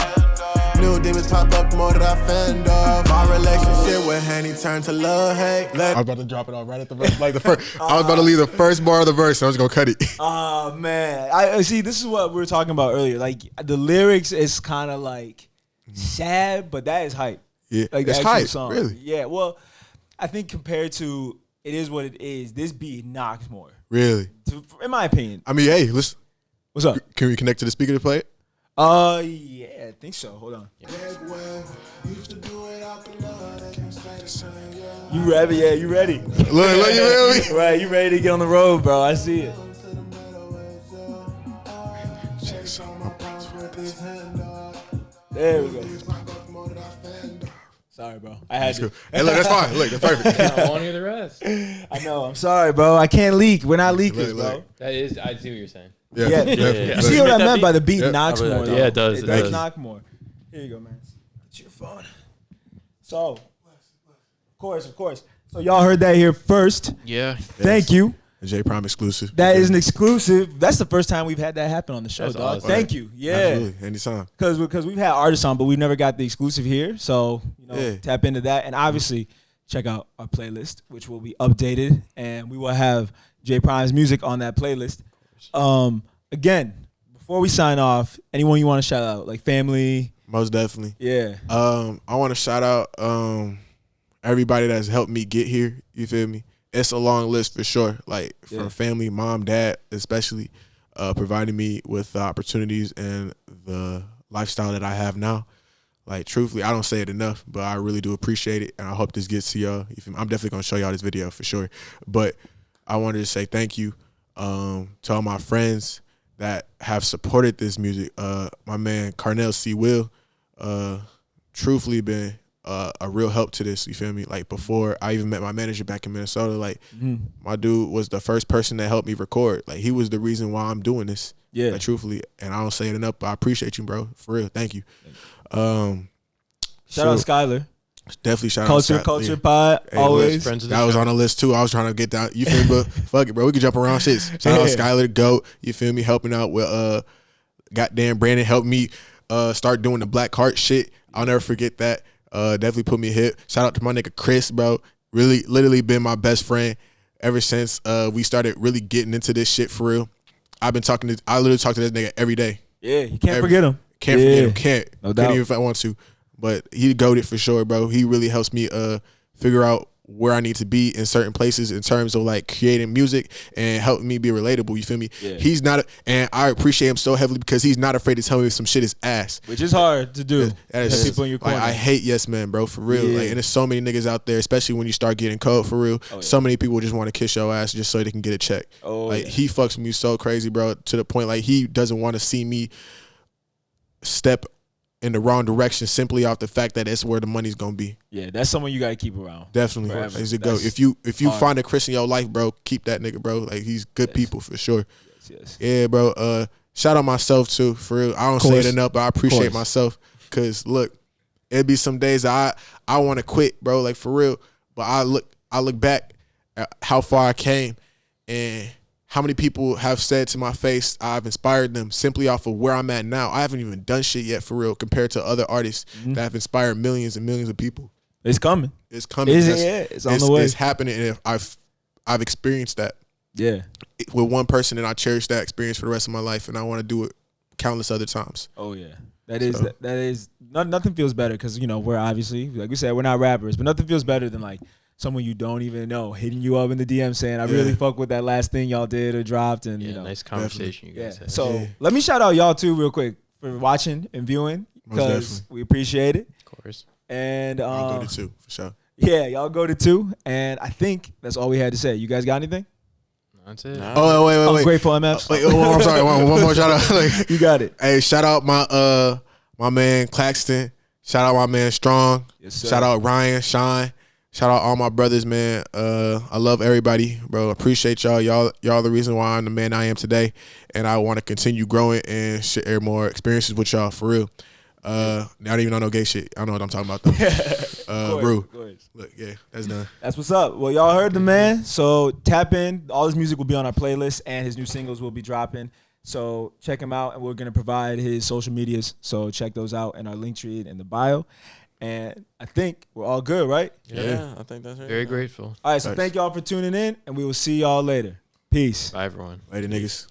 New demons pop up the more that I fend off. My relationship with Henny turned to love, hate. I was about to drop it off right at the verse. Like the first, I was about to leave the first bar of the verse. So I was gonna cut it. Oh man, I see. This is what we were talking about earlier. Like the lyrics is kind of like sad, but that is hype. Yeah, Like it's the actual hype, song. really. Yeah. Well, I think compared to It Is What It Is, this beat knocks more, Really? in my opinion. I mean, hey, listen. What's up? Can we connect to the speaker to play it? Yeah, I think so. Hold on. You ready? Yeah, you ready? Look, you feel me? Right, you ready to get on the road, bro? I see it. There we go. Sorry, bro. I had to. Hey, look, that's fine. Look, that's perfect. I want to hear the rest. I know. I'm sorry, bro. I can't leak. We're not leakers, Look. bro. That is, I see what you're saying. Yeah, Yeah. definitely. You see what I meant by the beat Yep. knocks I really more, like though. Yeah, it does. It It does does. knock more. Here you go, man. It's your phone. So, of course. So y'all heard that here first. Yeah. Thank you. A J Prime exclusive. That is an exclusive. That's the first time we've had that happen on the show, That's dog. awesome. Thank you. Yeah. Absolutely. Anytime. Because we've had artists on, but we've never got the exclusive here. So, Yeah. tap into that. And obviously, check out our playlist, which will be updated. And we will have J Prime's music on that playlist. Again, before we sign off, anyone you want to shout out? Like family? Most definitely. Yeah. I want to shout out everybody that's helped me get here. You feel me? It's a long list for sure. Like from family, mom, dad, especially, providing me with the opportunities and the lifestyle that I have now. Like truthfully, I don't say it enough, but I really do appreciate it, and I hope this gets to y'all. You feel me? I'm definitely gonna show y'all this video for sure. But I wanted to say thank you to all my friends that have supported this music. My man Carnell C. Will, truthfully been a real help to this. You feel me? Like before I even met my manager back in Minnesota, like my dude was the first person that helped me record. Like he was the reason why I'm doing this. Yeah. Like truthfully, and I don't say it enough, but I appreciate you, bro. For real, thank you. Shout out Skylar. Definitely shout Culture out Scott Lee. Pod. Hey, always. Friends of the That was show. on the list too. I was trying to get down. You feel me? But fuck it, bro. We could jump around shit. Shout out Yeah. Skylar, Goat. You feel me? Helping out with goddamn Brandon helped me start doing the Black Heart shit. I'll never forget that. Definitely put me a hit. Shout out to my nigga Chris, bro. Really, literally been my best friend ever since we started really getting into this shit for real. I literally talk to this nigga every day. Yeah, you can't forget him. Can't forget him. Can't. No Couldn't doubt. even if I want to. But he goated for sure, bro. He really helps me figure out where I need to be in certain places in terms of like creating music and helping me be relatable. You feel me? Yeah. He's not, and I appreciate him so heavily because he's not afraid to tell me if some shit is ass. Which is hard to do. That Have is people in your corner. like I hate yes men, bro, for real. Yeah. Like, and there's so many niggas out there, especially when you start getting cold for real. Oh, yeah. So many people just want to kiss your ass just so they can get a check. Oh, like yeah. he fucks with me so crazy, bro, to the point like he doesn't want to see me step in the wrong direction simply off the fact that it's where the money's gonna be. Yeah, that's someone you got to keep around. Definitely, Forever. as it go. That's If you hard. find a Chris in your life, bro, keep that nigga, bro. Like he's good people for sure. Yes. Yeah, bro. Shout out myself too, for real. I don't say Course. it enough, but I appreciate Course. myself. Cause look, it'd be some days that I want to quit, bro. Like for real. But I look back at how far I came and how many people have said to my face I've inspired them simply off of where I'm at now. I haven't even done shit yet for real compared to other artists that have inspired millions and millions of people. It's coming. It's coming. Is it? That's- Yeah, it's on the way. It's happening, and I've experienced that. Yeah. with one person, and I cherish that experience for the rest of my life, and I want to do it countless other times. Oh yeah, that is nothing feels better because we're obviously, like we said, we're not rappers, but nothing feels better than like someone you don't even know hitting you up in the DM saying, "I really fuck with that last thing y'all did or dropped," and nice conversation you guys had. So let me shout out y'all too real quick for watching and viewing because we appreciate it. Of course. And I'll go to 2 for sure. Yeah, y'all go to 2, and I think that's all we had to say. You guys got anything? That's it. Oh wait. I'm grateful, MFs. Wait, I'm sorry. One more shout out. Like, you got it. Hey, shout out my man Claxton. Shout out my man Strong. Yes, sir. Shout out Ryan, Sean. Shout out all my brothers, man. I love everybody, bro. Appreciate y'all. Y'all the reason why I'm the man I am today, and I want to continue growing and share more experiences with y'all for real. Not even on no gay shit. I don't know what I'm talking about though. Bro. Look, yeah, that's done. That's what's up. Well, y'all heard the man. So tap in. All his music will be on our playlist, and his new singles will be dropping. So check him out, and we're gonna provide his social medias. So check those out in our link tree in the bio. And I think we're all good, right? Yeah, I think that's right. Very grateful. All right, so thank y'all for tuning in, and we will see y'all later. Peace. Bye, everyone. Later, niggas.